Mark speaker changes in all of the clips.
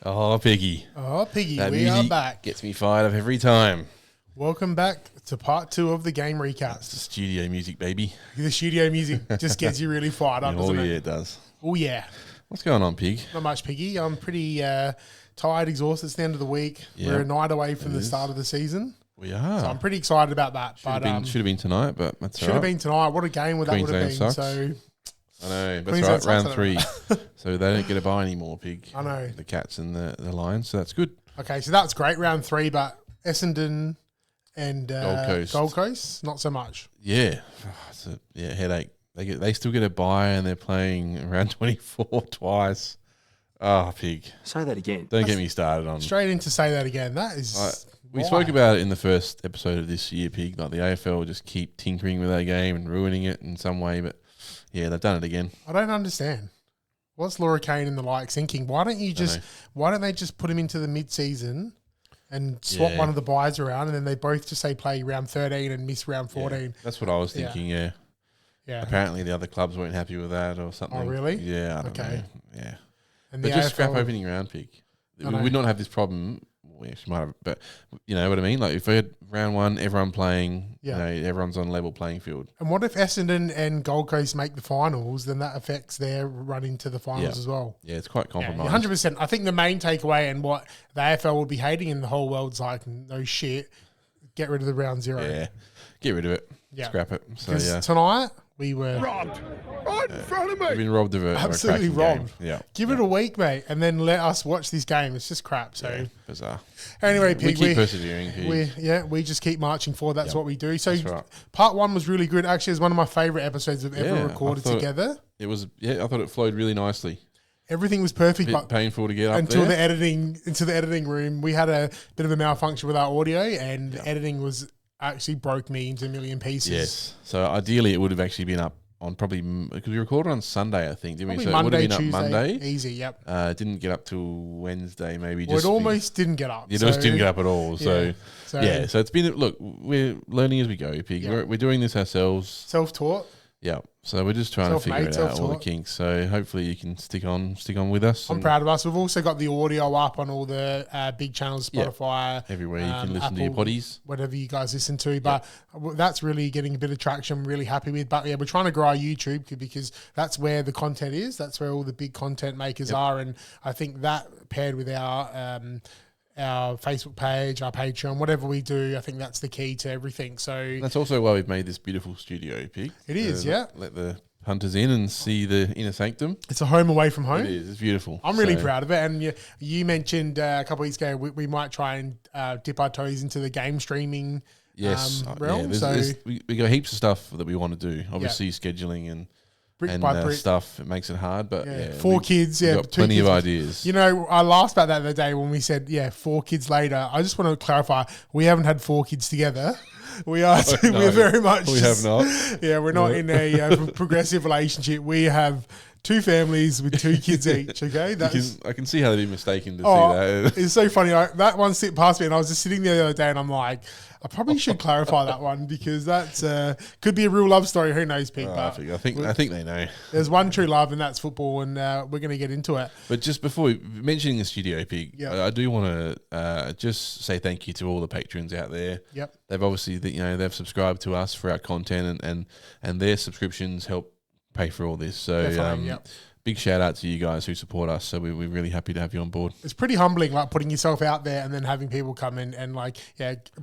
Speaker 1: Oh, Piggy.
Speaker 2: Oh, Piggy,
Speaker 1: That
Speaker 2: we are
Speaker 1: music
Speaker 2: back.
Speaker 1: gets me fired up every time.
Speaker 2: Welcome back to part 2 of the game recap.
Speaker 1: It's the studio music, baby.
Speaker 2: The studio music just gets you really fired up, doesn't it?
Speaker 1: Yeah, it does.
Speaker 2: Oh, yeah.
Speaker 1: What's going on, Pig?
Speaker 2: Not much, Piggy. I'm pretty tired, exhausted. It's the end of the week.
Speaker 1: Yep.
Speaker 2: We're a night away from the start of the season.
Speaker 1: We are.
Speaker 2: So I'm pretty excited about that.
Speaker 1: Should have been tonight, but that's all
Speaker 2: should have
Speaker 1: right.
Speaker 2: been tonight. What a game that would have been.
Speaker 1: Queensland sucks.
Speaker 2: So
Speaker 1: I know. That's
Speaker 2: Queensland
Speaker 1: right.
Speaker 2: sucks,
Speaker 1: Round 3. So they don't get a bye anymore, Pig.
Speaker 2: I know.
Speaker 1: The Cats and the Lions, so that's good.
Speaker 2: Okay, so that's great. Round 3, but Essendon and Gold Coast, not so much.
Speaker 1: Yeah. It's a headache. They still get a bye and they're playing round 24 twice. Oh, Pig.
Speaker 3: Say that again.
Speaker 1: Don't get me started on...
Speaker 2: Straight in to say that again. That is...
Speaker 1: We spoke about it in the first episode of this year, Pig. Like the AFL just keep tinkering with their game and ruining it in some way. But yeah, they've done it again.
Speaker 2: I don't understand. What's Laura Kane and the like thinking? Why don't they just put him into the mid-season and swap one of the buys around, and then they both just say play round 13 and miss round 14?
Speaker 1: Yeah, that's what I was thinking. Yeah. Apparently the other clubs weren't happy with that or something.
Speaker 2: Oh, really?
Speaker 1: Yeah. I don't know. Yeah.
Speaker 2: And
Speaker 1: but
Speaker 2: the
Speaker 1: just
Speaker 2: AFL,
Speaker 1: scrap opening round, Pig. We would not have this problem. We actually might have, but you know what I mean? Like if we had round 1, everyone playing, everyone's on level playing field.
Speaker 2: And what if Essendon and Gold Coast make the finals? Then that affects their run into the finals as well.
Speaker 1: Yeah, it's quite compromised.
Speaker 2: 100%. I think the main takeaway and what the AFL will be hating in the whole world's like, no shit, get rid of the round 0.
Speaker 1: Yeah, get rid of it. Yeah. Scrap it. So
Speaker 2: tonight we were
Speaker 4: robbed right in front of me.
Speaker 1: We've been robbed of it.
Speaker 2: Absolutely robbed.
Speaker 1: Game. Yeah.
Speaker 2: Give it a week, mate, and then let us watch this game. It's just crap. So
Speaker 1: bizarre.
Speaker 2: Anyway, Pig,
Speaker 1: we keep persevering.
Speaker 2: We just keep marching forward. That's what we do. So
Speaker 1: right.
Speaker 2: part 1 was really good. Actually, it's one of my favourite episodes we've ever recorded together.
Speaker 1: It was. Yeah, I thought it flowed really nicely.
Speaker 2: Everything was perfect, but
Speaker 1: painful to get up
Speaker 2: until
Speaker 1: there.
Speaker 2: into the editing room. We had a bit of a malfunction with our audio, and editing was actually broke me into a million pieces.
Speaker 1: Yes. So ideally, it would have actually been up on probably because we recorded on Sunday, I think, didn't
Speaker 2: probably
Speaker 1: we? So
Speaker 2: Monday,
Speaker 1: it would have been
Speaker 2: Tuesday,
Speaker 1: up Monday.
Speaker 2: Easy, yep.
Speaker 1: It didn't get up till Wednesday, maybe.
Speaker 2: Well, it almost didn't get up.
Speaker 1: It just didn't get up at all. So so it's been we're learning as we go, Pig.
Speaker 2: Yeah.
Speaker 1: We're doing this ourselves.
Speaker 2: Self-taught.
Speaker 1: Yeah, so we're just trying to figure it out, all the kinks. So hopefully you can stick on with us.
Speaker 2: I'm proud of us. We've also got the audio up on all the big channels, Spotify.
Speaker 1: Everywhere you can listen
Speaker 2: Apple,
Speaker 1: to your potties.
Speaker 2: Whatever you guys listen to. But that's really getting a bit of traction. I'm really happy with. But yeah, we're trying to grow our YouTube because that's where the content is. That's where all the big content makers are. And I think that paired with our Facebook page, our Patreon, whatever we do, I think that's the key to everything. So
Speaker 1: that's also why we've made this beautiful studio, Pig.
Speaker 2: It is,
Speaker 1: Let the punters in and see the inner sanctum.
Speaker 2: It's a home away from home.
Speaker 1: It is. It's beautiful.
Speaker 2: I'm really proud of it. And you mentioned a couple of weeks ago we might try and dip our toes into the game streaming realm.
Speaker 1: We got heaps of stuff that we want to do. Obviously, scheduling and stuff, it makes it hard, but
Speaker 2: 4 kids,
Speaker 1: we've got plenty of ideas.
Speaker 2: You know, I laughed about that the other day when we said, 4 kids later. I just want to clarify, we haven't had 4 kids together. We are, we're very much.
Speaker 1: We have not.
Speaker 2: Yeah, we're not in a progressive relationship. We have 2 families with 2 kids each. Okay,
Speaker 1: I can see how they'd be mistaken to see that.
Speaker 2: It's so funny. That one slipped past me, and I was just sitting there the other day, and I'm like, I probably should clarify that one because that's could be a real love story. Who knows, Pete?
Speaker 1: I think they know.
Speaker 2: There's one true love, and that's football, and we're going to get into it.
Speaker 1: But just before mentioning the studio, Pig, I do want to just say thank you to all the patrons out there.
Speaker 2: Yep,
Speaker 1: they've obviously they've subscribed to us for our content, and their subscriptions help pay for all this. So big shout out to you guys who support us. So we're really happy to have you on board.
Speaker 2: It's pretty humbling, like putting yourself out there and then having people come in and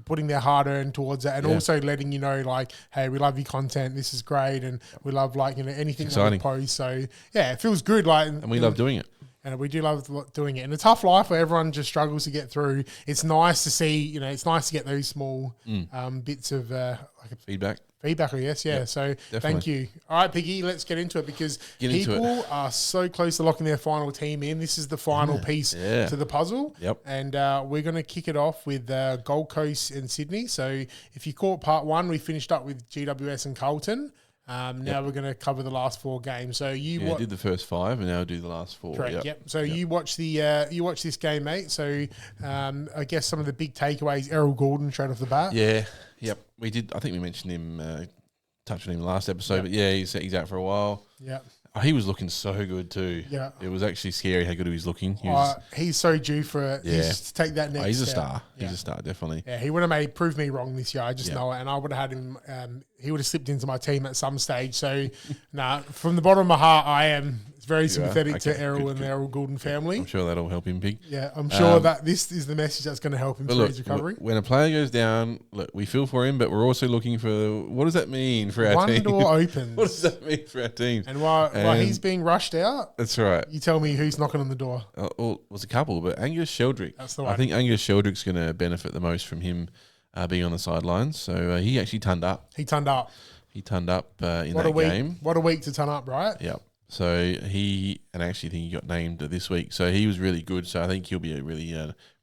Speaker 2: putting their hard earned towards it, and also letting you know like, hey, we love your content. This is great, and we love anything that we post. So it feels good. And
Speaker 1: we love doing it.
Speaker 2: And we do love doing it. In a tough life where everyone just struggles to get through, it's nice to see. It's nice to get those small bits of
Speaker 1: feedback.
Speaker 2: Feedback, I guess, yeah. So thank you. All right, Piggy, let's get into it because people are so close to locking their final team in. This is the final piece to the puzzle.
Speaker 1: Yep.
Speaker 2: And we're going to kick it off with Gold Coast and Sydney. So if you caught part 1, we finished up with GWS and Carlton. Now we're going to cover the last 4 games. So you
Speaker 1: did the first 5, and now we'll do the last 4.
Speaker 2: Correct. Yep. So you watch this game, mate. So I guess some of the big takeaways. Errol Gordon straight off the bat.
Speaker 1: Yeah. Yep. We did. I think we mentioned him, touched on him last episode. But he's out for a while.
Speaker 2: Yeah.
Speaker 1: He was looking so good too.
Speaker 2: Yeah.
Speaker 1: It was actually scary how good he was looking.
Speaker 2: He's so due for it.
Speaker 1: Yeah.
Speaker 2: He's to take that next
Speaker 1: He's a
Speaker 2: step.
Speaker 1: star.
Speaker 2: Yeah.
Speaker 1: He's a star, definitely.
Speaker 2: Yeah, he would have proved me wrong this year. I just know it. And I would have had him, he would have slipped into my team at some stage. So, from the bottom of my heart, I am very sympathetic to Errol and the Errol Goulden family.
Speaker 1: I'm sure that'll help him big.
Speaker 2: Yeah, I'm sure that this is the message that's going to help him through his recovery.
Speaker 1: When a player goes down, look, we feel for him, but we're also looking for what does that mean for our team?
Speaker 2: One door opens.
Speaker 1: What does that mean for our team?
Speaker 2: And while he's being rushed out,
Speaker 1: that's right.
Speaker 2: You tell me who's knocking on the door.
Speaker 1: Well, it was a couple, but Angus Sheldrick.
Speaker 2: That's the one.
Speaker 1: I think Angus Sheldrick's going to benefit the most from him being on the sidelines. So he actually turned up.
Speaker 2: He turned up
Speaker 1: in that game.
Speaker 2: What a week to turn up, right?
Speaker 1: Yeah. So I actually think he got named this week. So he was really good. So I think he'll be a really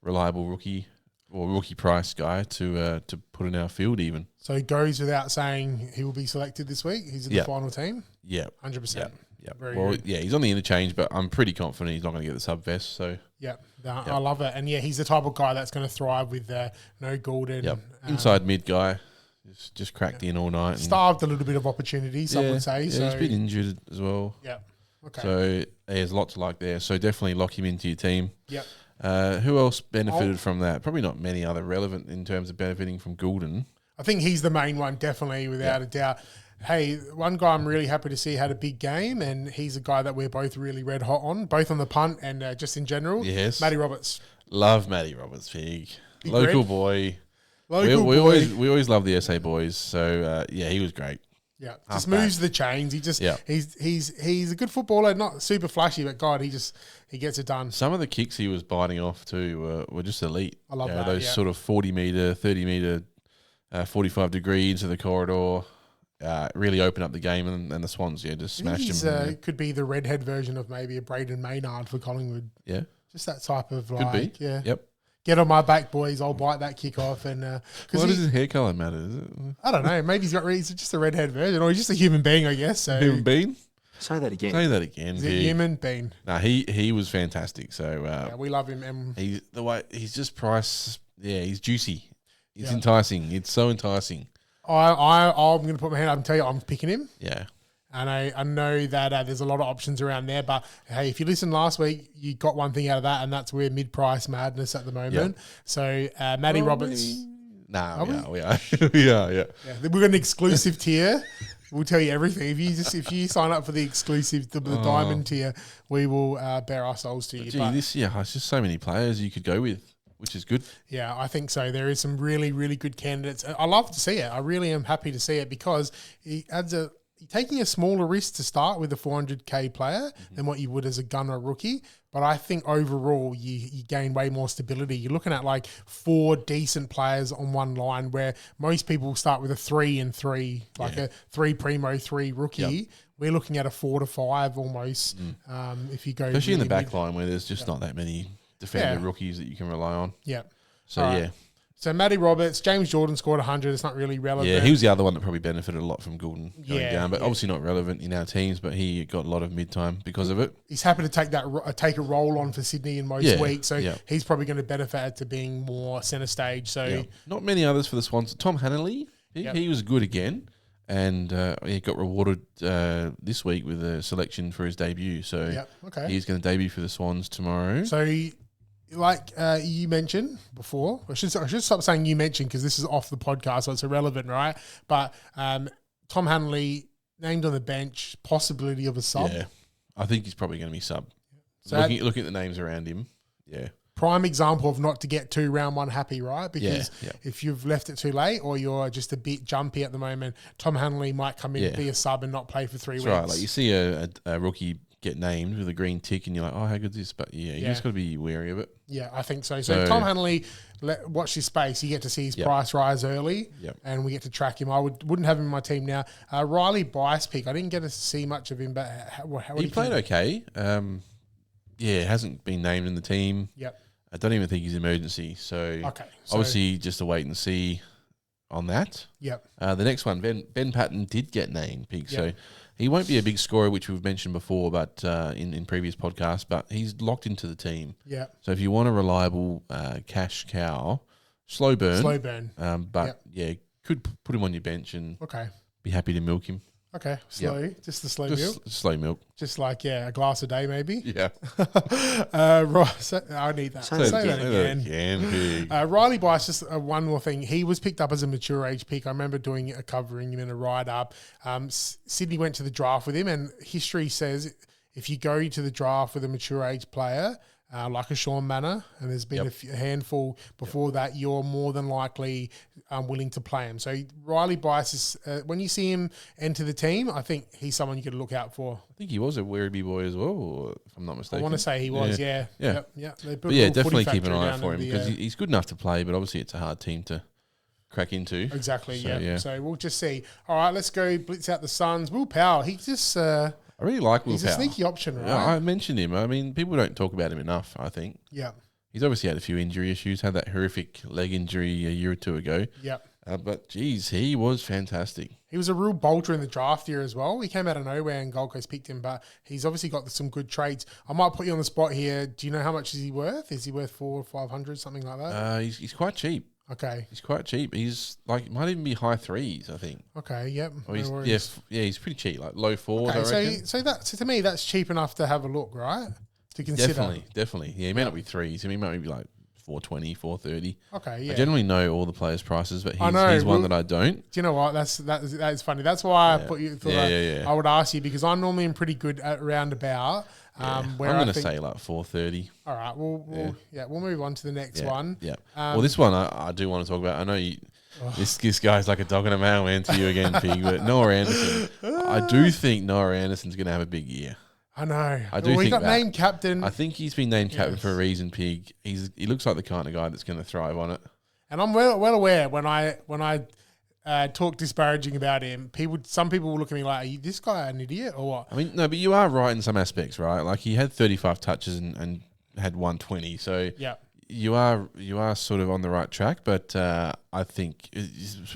Speaker 1: reliable rookie or rookie price guy to put in our field even.
Speaker 2: So it goes without saying he will be selected this week. He's in the final team.
Speaker 1: Yeah,
Speaker 2: 100%.
Speaker 1: Yeah.
Speaker 2: Very
Speaker 1: well,
Speaker 2: good.
Speaker 1: He's on the interchange, but I'm pretty confident he's not going to get the sub vest. So
Speaker 2: I love it. And he's the type of guy that's going to thrive with no Goulden.
Speaker 1: Yep. Inside mid guy. Just cracked in all night.
Speaker 2: Starved a little bit of opportunity, some would say.
Speaker 1: Yeah, he's been injured as well.
Speaker 2: Yeah. Okay.
Speaker 1: So there's a lot to like there. So definitely lock him into your team.
Speaker 2: Yep.
Speaker 1: Who else benefited from that? Probably not many other relevant in terms of benefiting from Goulden.
Speaker 2: I think he's the main one, definitely, without a doubt. Hey, one guy I'm really happy to see had a big game, and he's a guy that we're both really red hot on, both on the punt and just in general.
Speaker 1: Yes.
Speaker 2: Matty Roberts.
Speaker 1: Love Matty Roberts, big local boy. We always love the SA boys. So he was great.
Speaker 2: Yeah, just moves the chains. He's a good footballer, not super flashy, but God, he gets it done.
Speaker 1: Some of the kicks he was biting off too were just elite.
Speaker 2: I love that.
Speaker 1: Those sort of 40 meter, 30 meter, 45 degree into the corridor. Really opened up the game, and the Swans just smashed him.
Speaker 2: Could be the redhead version of maybe a Braden Maynard for Collingwood.
Speaker 1: Yeah,
Speaker 2: just that type of
Speaker 1: could be.
Speaker 2: Yeah.
Speaker 1: Yep.
Speaker 2: Get on my back, boys. I'll bite that kick off. And
Speaker 1: what does his hair colour matter? Is it?
Speaker 2: I don't know. Maybe he's just a redhead version, or he's just a human being, I guess. So
Speaker 1: human being.
Speaker 3: Say that again.
Speaker 2: Is it human being?
Speaker 1: No, he was fantastic. So
Speaker 2: we love him. And
Speaker 1: he's just price. Yeah, he's juicy. He's enticing. It's so enticing.
Speaker 2: I'm going to put my hand up and tell you I'm picking him.
Speaker 1: Yeah.
Speaker 2: And I know that there's a lot of options around there. But, hey, if you listened last week, you got one thing out of that, and that's we're mid-price madness at the moment. Yep. So, Matty Roberts.
Speaker 1: We are. Yeah.
Speaker 2: We've got an exclusive tier. We'll tell you everything. If you sign up for the exclusive, the diamond tier, we will bare our souls to you.
Speaker 1: This year, there's just so many players you could go with, which is good.
Speaker 2: Yeah, I think so. There is some really, really good candidates. I love to see it. I really am happy to see it because he adds taking a smaller risk to start with a 400k player than what you would as a gunner rookie. But I think overall you gain way more stability. You're looking at like 4 decent players on one line where most people start with a 3 and 3, like a 3 primo, 3 rookie. Yep. We're looking at a 4 to 5 almost. If you go,
Speaker 1: especially in the back line where there's just not that many defender rookies that you can rely on.
Speaker 2: Yeah.
Speaker 1: So
Speaker 2: So Matty Roberts, James Jordan scored 100. It's not really relevant.
Speaker 1: Yeah, he was the other one that probably benefited a lot from Goulden going down, but obviously not relevant in our teams. But he got a lot of mid-time because of it.
Speaker 2: He's happy to take a role on for Sydney in most weeks, so he's probably going to benefit to being more centre stage. So
Speaker 1: not many others for the Swans. Tom Hanley, he was good again, and he got rewarded this week with a selection for his debut. So he's going to debut for the Swans tomorrow.
Speaker 2: So. Like you mentioned before, I should stop saying you mentioned because this is off the podcast, so it's irrelevant, right? But Tom Hanley named on the bench, possibility of a sub.
Speaker 1: Yeah, I think he's probably going to be sub. So looking at the names around him,
Speaker 2: prime example of not to get too round one happy, right? Because if you've left it too late or you're just a bit jumpy at the moment, Tom Hanley might come in, be a sub and not play for 3 weeks.
Speaker 1: Right, like you see a rookie get named with a green tick and you're like, oh, how good is this? But you just got to be wary of it.
Speaker 2: Yeah, I think so. So Tom Hanley, watch his space. You get to see his price rise early and we get to track him. I wouldn't have him in my team now. Riley Bice pick. I didn't get to see much of him, but how
Speaker 1: he played okay. Hasn't been named in the team.
Speaker 2: Yep.
Speaker 1: I don't even think he's emergency. So obviously just a wait and see on that.
Speaker 2: Yep.
Speaker 1: The next one, Ben Patton did get named, Pig. So he won't be a big scorer, which we've mentioned before, but in previous podcasts, but he's locked into the team.
Speaker 2: Yeah.
Speaker 1: So if you want a reliable cash cow, slow burn.
Speaker 2: Slow burn.
Speaker 1: But could put him on your bench and be happy to milk him.
Speaker 2: Okay, slow, just the slow milk.
Speaker 1: Just slow milk.
Speaker 2: Just like, a glass a day maybe.
Speaker 1: Yeah.
Speaker 2: Right, I need that. Say that again.
Speaker 1: Pig.
Speaker 2: Riley Bice, just one more thing. He was picked up as a mature age pick. I remember doing a covering him in a write-up. Sydney went to the draft with him, and history says if you go to the draft with a mature age player, like a Sean Manor, and there's been a handful before that, you're more than likely willing to play him. So Riley Bice is, when you see him enter the team, I think he's someone you got to look out for. I
Speaker 1: think he was a Werribee boy as well, if I'm not mistaken.
Speaker 2: I want to say he was,
Speaker 1: yeah.
Speaker 2: Yep.
Speaker 1: But yeah, definitely keep an eye out for him because he's good enough to play, but obviously it's a hard team to crack into.
Speaker 2: Exactly, so, So we'll just see. All right, let's go blitz out the Suns. Will Powell, he just...
Speaker 1: I really like Will Powell.
Speaker 2: He's a sneaky option, right?
Speaker 1: Yeah, I mentioned him. I mean, people don't talk about him enough, I think.
Speaker 2: Yeah.
Speaker 1: He's obviously had a few injury issues, had that horrific leg injury a year or two ago.
Speaker 2: Yep.
Speaker 1: But, geez, he was fantastic.
Speaker 2: He was a real bolter in the draft year as well. He came out of nowhere and Gold Coast picked him, but he's obviously got some good traits. I might put you on the spot here. Do you know how much is he worth? Is he worth 400 or 500, something like that?
Speaker 1: He's quite cheap.
Speaker 2: Okay.
Speaker 1: He's quite cheap. He's like, might even be high threes, I think.
Speaker 2: Okay, yep.
Speaker 1: He's pretty cheap, like low fours, I reckon.
Speaker 2: So to me, that's cheap enough to have a look, right? To consider.
Speaker 1: Definitely. Yeah, he may not be threes. I mean, he might be like 420, 430.
Speaker 2: Okay, yeah.
Speaker 1: I generally know all the players' prices, but he's one that I don't.
Speaker 2: Do you know what? That's funny. That's why I put you. I would ask you because I'm normally pretty good at roundabout.
Speaker 1: I'm going to say like 430.
Speaker 2: All right. We'll move on to the next one.
Speaker 1: Yeah. Well, this one I do want to talk about. I know you. This guy's like a dog and a mailman to you again, Pig. But Noah Anderson, I do think Noah Anderson's going to have a big year.
Speaker 2: I know.
Speaker 1: I do think
Speaker 2: he got named captain.
Speaker 1: I think he's been named captain for a reason, Pig. He looks like the kind of guy that's going to thrive on it.
Speaker 2: And I'm well aware when I talk disparaging about him, some people will look at me like, are this guy an idiot or what?
Speaker 1: I mean, no, but you are right in some aspects, right? Like he had 35 touches and had 120. So you are sort of on the right track, but I think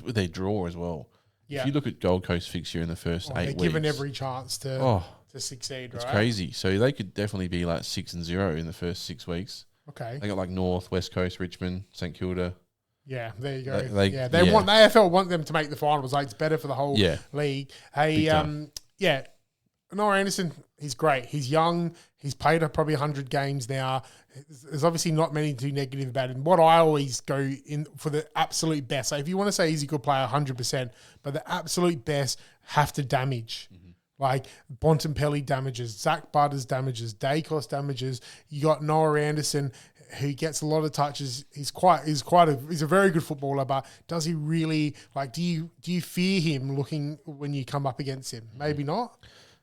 Speaker 1: with their draw as well. Yeah. If you look at Gold Coast fixture in the first 8 weeks.
Speaker 2: They're given every chance to succeed, right?
Speaker 1: It's crazy. So they could definitely be like 6-0 in the first 6 weeks.
Speaker 2: Okay.
Speaker 1: They got like North, West Coast, Richmond, St Kilda.
Speaker 2: Yeah, there you go. They want the AFL want them to make the finals. Like it's better for the whole league. Hey, Noah Anderson, he's great. He's young. He's played probably 100 games now. There's obviously not many too negative about him. What I always go in for the absolute best. So if you want to say he's a good player, 100%, but the absolute best have to damage. Mm-hmm. Like Bontempelli damages, Zach Butters damages, Dacos damages. You got Noah Anderson, who gets a lot of touches. He's a very good footballer, but does he really do you fear him looking when you come up against him? Maybe not.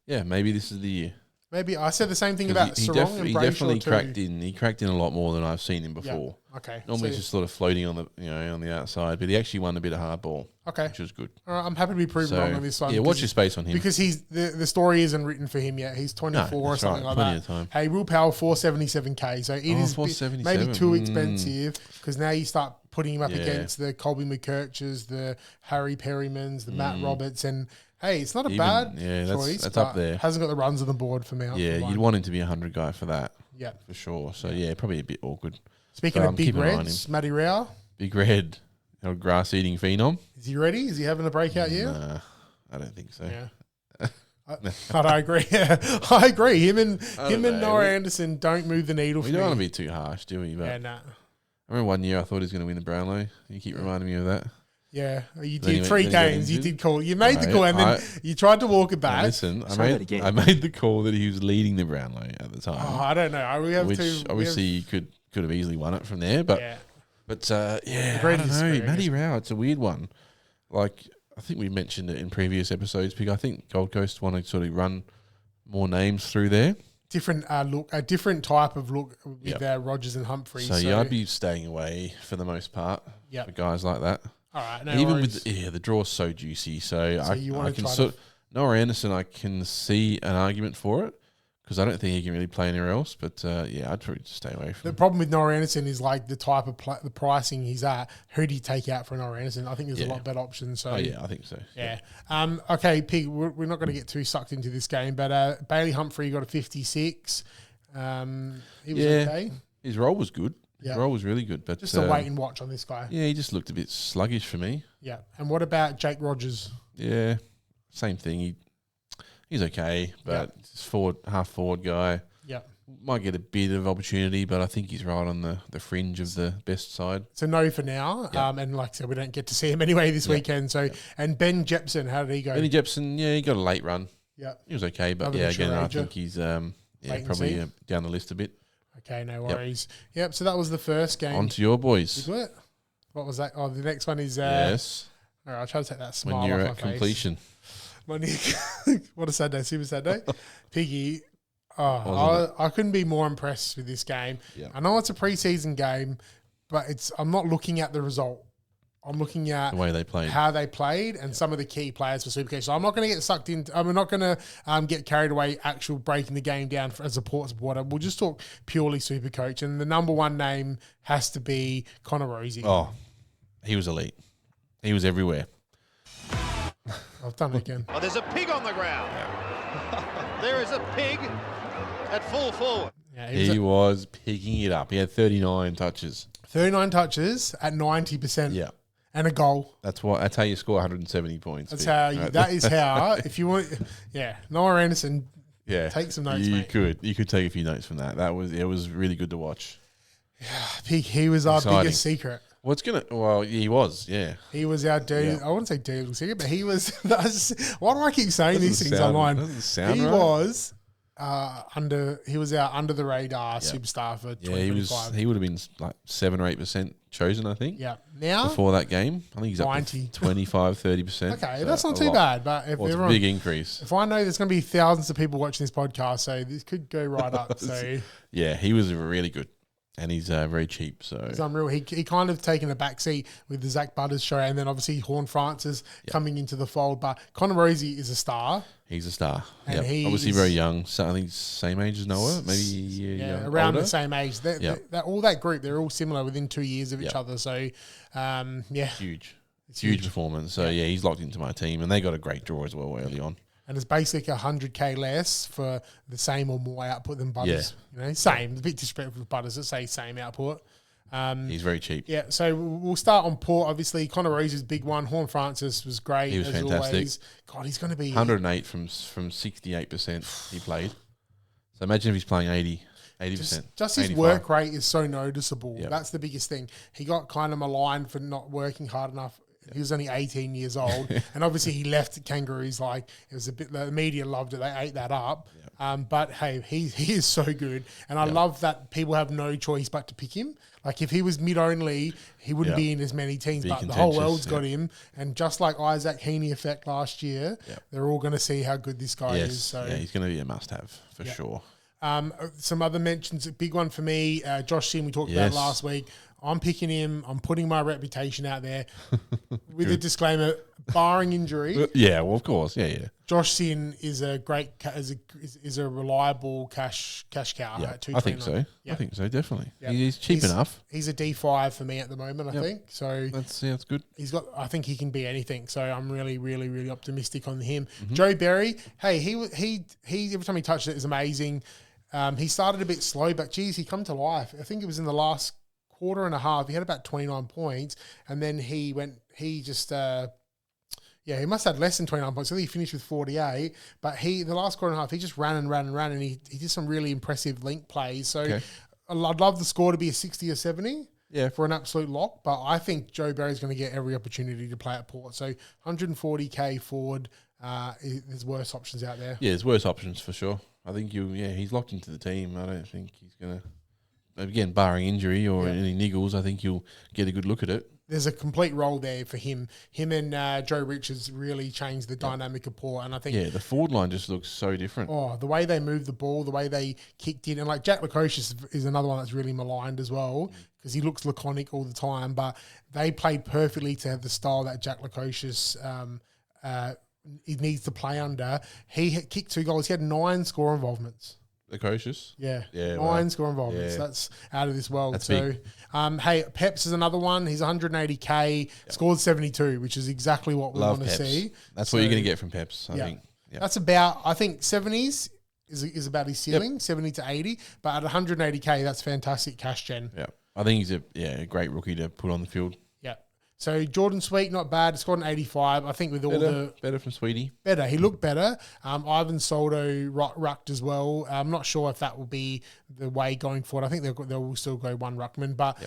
Speaker 1: Yeah, maybe this is the year.
Speaker 2: Maybe I said the same thing about Sarong and Brayshaw. He definitely
Speaker 1: cracked in. He cracked in a lot more than I've seen him before.
Speaker 2: Yeah. Okay.
Speaker 1: Normally he's just sort of floating on the outside, but he actually won a bit of hard ball.
Speaker 2: Okay.
Speaker 1: Which was good.
Speaker 2: All right, I'm happy to be proven wrong on this one.
Speaker 1: Yeah, watch your space on him.
Speaker 2: Because the story isn't written for him yet. He's 24 or something like
Speaker 1: plenty
Speaker 2: that.
Speaker 1: Of time.
Speaker 2: Hey, Will Powell, 477K. So it is maybe too expensive because now you start putting him up against the Colby McKirches, the Harry Perrymans, the Matt Roberts, and hey, it's not a bad choice.
Speaker 1: That's up there.
Speaker 2: Hasn't got the runs on the board for me.
Speaker 1: Yeah, you'd want him to be a 100 guy for that.
Speaker 2: Yeah.
Speaker 1: For sure. So, probably a bit awkward.
Speaker 2: Speaking of Big Reds, Matty Rao.
Speaker 1: Big Red, grass-eating phenom.
Speaker 2: Is he ready? Is he having a breakout year?
Speaker 1: Nah, I don't think so.
Speaker 2: Yeah. I agree. I agree. Him and Noah Anderson don't move the needle for me.
Speaker 1: We don't want to be too harsh, do we? But I remember one year I thought he was going to win the Brownlow. You keep reminding me of that. Yeah,
Speaker 2: you did 3 games. You did call. You made the call, and then you tried to walk it back.
Speaker 1: Listen, I made the call that he was leading the Brownlow at the time.
Speaker 2: Oh, I don't know. We have
Speaker 1: obviously you could have easily won it from there, but I don't know. Matty Rao, it's a weird one. Like I think we mentioned it in previous episodes because I think Gold Coast want to sort of run more names through there.
Speaker 2: Different look, a different type of look with Rogers and Humphries.
Speaker 1: So I'd be staying away for the most part for guys like that.
Speaker 2: All right,
Speaker 1: even worries. With the draw's so juicy, so I can Noah Anderson, I can see an argument for it because I don't think he can really play anywhere else. But I'd probably just stay away from.
Speaker 2: The problem with Noah Anderson is like the type of the pricing he's at. Who do you take out for Noah Anderson? I think there's a lot better options. So
Speaker 1: I think so.
Speaker 2: Yeah. Okay, Pig. We're not going to get too sucked into this game, but Bailey Humphrey got a 56. He was okay.
Speaker 1: His role was good. His role was really good, but
Speaker 2: just a wait and watch on this guy.
Speaker 1: Yeah, he just looked a bit sluggish for me.
Speaker 2: Yeah, and what about Jake Rogers?
Speaker 1: Yeah, same thing. He's okay, but he's half forward guy.
Speaker 2: Yeah.
Speaker 1: Might get a bit of opportunity, but I think he's right on the fringe of the best side.
Speaker 2: So no for now. And like I said, we don't get to see him anyway this weekend. So and Ben Jepson, how did he go?
Speaker 1: Benny Jepson, he got a late run.
Speaker 2: Yeah.
Speaker 1: He was okay, but again, I think he's probably down the list a bit.
Speaker 2: Okay, no worries. Yep, so that was the first game.
Speaker 1: On to your boys.
Speaker 2: What was that? Oh, the next one is...
Speaker 1: yes.
Speaker 2: All right, I'll try to take that smile
Speaker 1: when you're
Speaker 2: off
Speaker 1: at
Speaker 2: my
Speaker 1: completion.
Speaker 2: What a sad day, super sad day. Piggy, I couldn't be more impressed with this game.
Speaker 1: Yeah.
Speaker 2: I know it's a preseason game, but I'm not looking at the result. I'm looking at
Speaker 1: the way they played,
Speaker 2: how they played, and some of the key players for Supercoach. So I'm not going to get sucked into. I'm not going to get carried away. Actual breaking the game down as a port supporter. We'll just talk purely Supercoach, and the number one name has to be Kangaroos.
Speaker 1: Oh, he was elite. He was everywhere.
Speaker 2: I've done it again.
Speaker 3: Oh, there's a pig on the ground. Yeah. There is a pig at full forward.
Speaker 1: Yeah, he was picking it up. He had 39 touches.
Speaker 2: 39 touches at 90%.
Speaker 1: Yeah.
Speaker 2: And a goal.
Speaker 1: That's how you score 170 points.
Speaker 2: That is how, if you want, Noah Anderson, take some notes, mate.
Speaker 1: You could take a few notes from that. It was really good to watch.
Speaker 2: Yeah, he was our biggest secret.
Speaker 1: He was, yeah.
Speaker 2: He was our dirty, I wouldn't say dirty little secret, but he was, why do I keep saying these things online? He was our under the radar superstar for 2025.
Speaker 1: He would have been like 7 or 8% chosen, I think.
Speaker 2: Yeah. Now
Speaker 1: before that game, I think he's
Speaker 2: 90.
Speaker 1: up to 25-30%.
Speaker 2: Okay, so that's not too bad. But if
Speaker 1: it's a big increase.
Speaker 2: If I know there's going to be thousands of people watching this podcast, so this could go right up. So
Speaker 1: yeah, he was really good. And he's very cheap, so
Speaker 2: it's unreal. He kind of taken a backseat with the Zach Butters show, and then obviously Horn Francis coming into the fold. But Connor Rosie is a star.
Speaker 1: He's a star.
Speaker 2: And he
Speaker 1: obviously very young. So I think same age as Noah, maybe
Speaker 2: around
Speaker 1: older.
Speaker 2: the same age. All that group, they're all similar within 2 years of each other. So
Speaker 1: huge performance. So he's locked into my team, and they got a great draw as well early on.
Speaker 2: And it's basically 100K less for the same or more output than Butters.
Speaker 1: Yeah.
Speaker 2: Same. A bit disrespectful with Butters to say same output.
Speaker 1: He's very cheap.
Speaker 2: Yeah, so we'll start on Port. Obviously, Connor Roos is a big one. Horn Francis was great.
Speaker 1: He was fantastic.
Speaker 2: Always. God, he's going to be
Speaker 1: 108 from 68% he played. So imagine if he's playing 80%.
Speaker 2: Just his
Speaker 1: 85.
Speaker 2: work rate is so noticeable.
Speaker 1: Yep.
Speaker 2: That's the biggest thing. He got kind of maligned for not working hard enough. He was only 18 years old, and obviously he left Kangaroos. Like it was a bit. The media loved it; they ate that up. Yep. But hey, he is so good, and I love that people have no choice but to pick him. Like if he was mid only, he wouldn't be in as many teams. But the whole world's got him, and just like Isaac Heaney effect last year, they're all going to see how good this guy is. So
Speaker 1: he's going to be a must-have for sure.
Speaker 2: Some other mentions, a big one for me, Josh Sim, we talked about last week. I'm picking him. I'm putting my reputation out there with a disclaimer, barring injury.
Speaker 1: Yeah, well, of course. Yeah.
Speaker 2: Josh Sin is a great, is a reliable cash cow.
Speaker 1: Yeah,
Speaker 2: at
Speaker 1: I think so.
Speaker 2: Yeah.
Speaker 1: I think so, definitely.
Speaker 2: Yeah.
Speaker 1: He's cheap enough.
Speaker 2: He's a D5 for me at the moment, I think. So
Speaker 1: that's good.
Speaker 2: I think he can be anything. So I'm really, really, really optimistic on him. Mm-hmm. Joe Berry, hey, he every time he touched it is amazing. He started a bit slow, but geez, he come to life. I think it was in the last quarter and a half. He had about 29 points, and then he must have had less than 29 points. I think he finished with 48, but the last quarter and a half, he just ran, and he did some really impressive link plays. So I'd love the score to be a 60 or 70 for an absolute lock, but I think Joe Berry's going to get every opportunity to play at Port. So 140K forward, there's worse options out there.
Speaker 1: Yeah, there's worse options for sure. I think he's locked into the team. I don't think he's going to, again, barring injury or any niggles, I think you'll get a good look at it.
Speaker 2: There's a complete role there for him. Him and Joe Richards really changed the dynamic of Port. And I think...
Speaker 1: the forward line just looks so different.
Speaker 2: Oh, the way they moved the ball, the way they kicked in. And like Jack Lukosius is another one that's really maligned as well because he looks laconic all the time. But they played perfectly to have the style that Jack Lukosius he needs to play under. He kicked 2 goals. He had 9 score involvements.
Speaker 1: Lukosius?
Speaker 2: Yeah. 9 score involvements.
Speaker 1: Yeah.
Speaker 2: That's out of this world.
Speaker 1: That's
Speaker 2: so, hey, Peps is another one. He's 180K, scored 72, which is exactly what we want to see.
Speaker 1: That's what you're going to get from Peps, I think. Yep.
Speaker 2: That's about, I think 70s is about his ceiling, 70 to 80. But at 180K, that's fantastic cash gen.
Speaker 1: Yeah. I think he's a great rookie to put on the field.
Speaker 2: Yeah. So Jordan Sweet, not bad. Scored an 85. I think with all
Speaker 1: better from Sweetie.
Speaker 2: Better. He looked better. Ivan Soldo rucked as well. I'm not sure if that will be the way going forward. I think they will still go one ruckman. But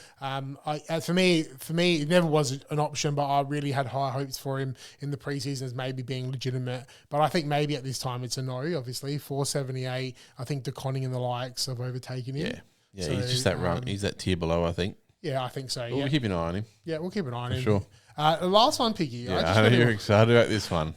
Speaker 2: for me, it never was an option, but I really had high hopes for him in the preseason as maybe being legitimate. But I think maybe at this time it's a no, obviously. 478. I think DeConning and the likes have overtaken him.
Speaker 1: Yeah, so, he's just that run. He's that tier below, I think.
Speaker 2: Yeah, I think so.
Speaker 1: We'll keep an eye on him.
Speaker 2: Yeah, we'll keep an eye on him.
Speaker 1: Sure.
Speaker 2: The last one, Piggy.
Speaker 1: Yeah, I know you're excited about this one.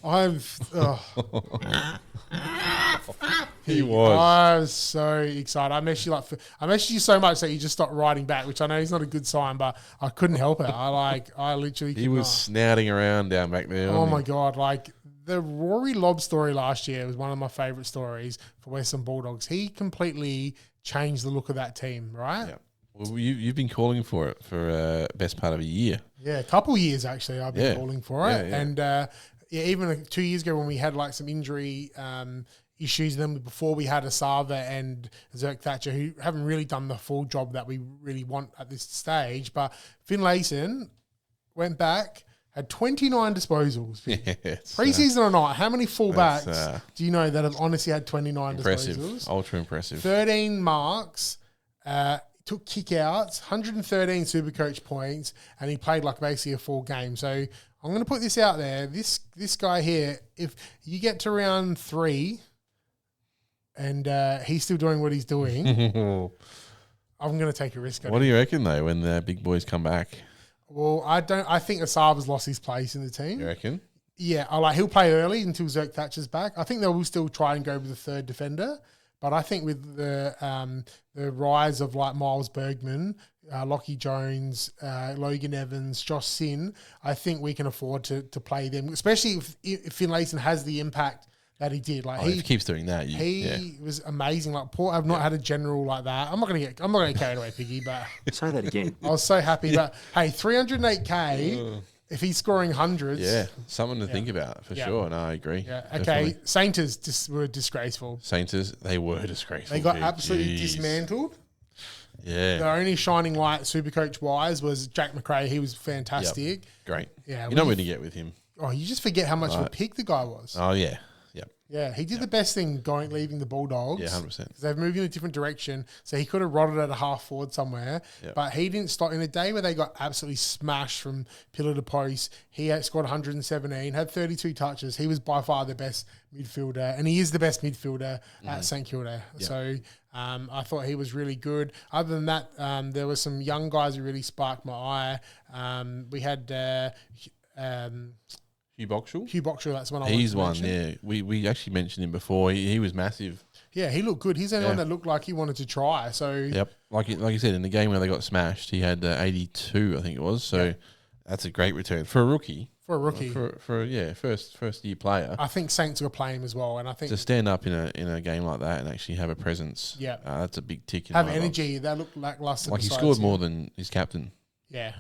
Speaker 1: He was.
Speaker 2: I was so excited. I messaged you so much that you just stopped writing back, which I know is not a good sign, but I couldn't help it. I literally.
Speaker 1: He was snouting around down back there.
Speaker 2: Oh my God! Like the Rory Lobb story last year was one of my favourite stories for Western Bulldogs. He completely changed the look of that team, right?
Speaker 1: Yeah. Well, you've been calling for it for best part of a year.
Speaker 2: Yeah, a couple of years actually. I've been calling for it, and even 2 years ago when we had like some injury issues, then before we had Asava and Zerk Thatcher, who haven't really done the full job that we really want at this stage. But Finlayson went back, had 29 disposals. Preseason or not, how many fullbacks do you know that have honestly had 29 disposals?
Speaker 1: Ultra impressive.
Speaker 2: 13 marks. Took kickouts, 113 Supercoach points, and he played like basically a full game. So I'm going to put this out there. This guy here, if you get to round 3 and he's still doing what he's doing, I'm going to take a risk on
Speaker 1: What do you reckon, though, when the big boys come back?
Speaker 2: Well, I think Asava's lost his place in the team.
Speaker 1: You reckon?
Speaker 2: Yeah, he'll play early until Zerk Thatcher's back. I think they will still try and go with the third defender. But I think with the rise of like Miles Bergman, Lockie Jones, Logan Evans, Josh Sin, I think we can afford to play them, especially if Finlayson has the impact that he did. Like
Speaker 1: if he keeps doing that,
Speaker 2: he was amazing. Like Port have not had a general like that. I'm not gonna get carried away, Piggy. But
Speaker 5: say that again.
Speaker 2: I was so happy. But hey, 308K. If he's scoring hundreds.
Speaker 1: Yeah, something to think about for sure. No, I agree.
Speaker 2: Yeah. Okay, Sainters were disgraceful.
Speaker 1: Sainters, they were disgraceful.
Speaker 2: They got absolutely dismantled.
Speaker 1: Yeah.
Speaker 2: The only shining light Supercoach-wise was Jack McRae. He was fantastic.
Speaker 1: Yep. Great.
Speaker 2: Yeah.
Speaker 1: You know where to get with him.
Speaker 2: Oh, you just forget how much of a pick the guy was.
Speaker 1: Oh, yeah. Yep.
Speaker 2: Yeah, he did the best thing leaving the Bulldogs.
Speaker 1: Yeah, 100%.
Speaker 2: Because they've moved in a different direction. So he could have rotted at a half forward somewhere. Yep. But he didn't stop. In a day where they got absolutely smashed from pillar to post, he had scored 117, had 32 touches. He was by far the best midfielder. And he is the best midfielder at St Kilda. Yep. So I thought he was really good. Other than that, there were some young guys who really sparked my eye. We had...
Speaker 1: Hugh
Speaker 2: Boxall, that's one I
Speaker 1: He's
Speaker 2: one,
Speaker 1: yeah. We actually mentioned him before. He was massive.
Speaker 2: Yeah, he looked good. He's the only one that looked like he wanted to try. So
Speaker 1: yep, like you said, in the game where they got smashed, he had 82, I think it was. So that's a great return for a rookie. First year player.
Speaker 2: I think Saints will play him as well, and I think
Speaker 1: to stand up in a game like that and actually have a presence.
Speaker 2: Yeah,
Speaker 1: that's a big tick.
Speaker 2: Have energy. They look lackluster.
Speaker 1: Like he scored more than his captain.
Speaker 2: Yeah.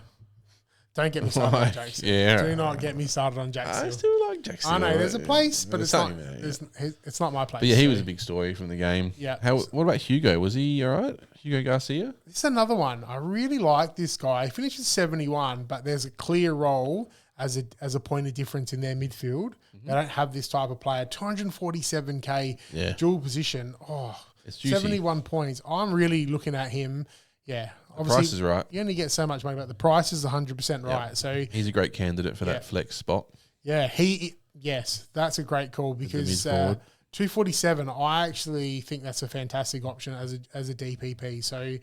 Speaker 2: Don't get me started on Jackson. Do not get me started on Jackson.
Speaker 1: I still like Jackson.
Speaker 2: I know there's a place, but it's not. It's not my place.
Speaker 1: But yeah, he was a big story from the game.
Speaker 2: Yeah.
Speaker 1: What about Hugo? Was he all right? Hugo Garcia.
Speaker 2: This is another one. I really like this guy. He finished with 71, but there's a clear role as a point of difference in their midfield. They don't have this type of player. 247K dual position. Oh, it's 71 points. I'm really looking at him. Yeah.
Speaker 1: The price is right.
Speaker 2: You only get so much money, but the price is 100% right. So
Speaker 1: he's a great candidate for that flex spot.
Speaker 2: Yeah, yes, that's a great call because 247. I actually think that's a fantastic option as a DPP. So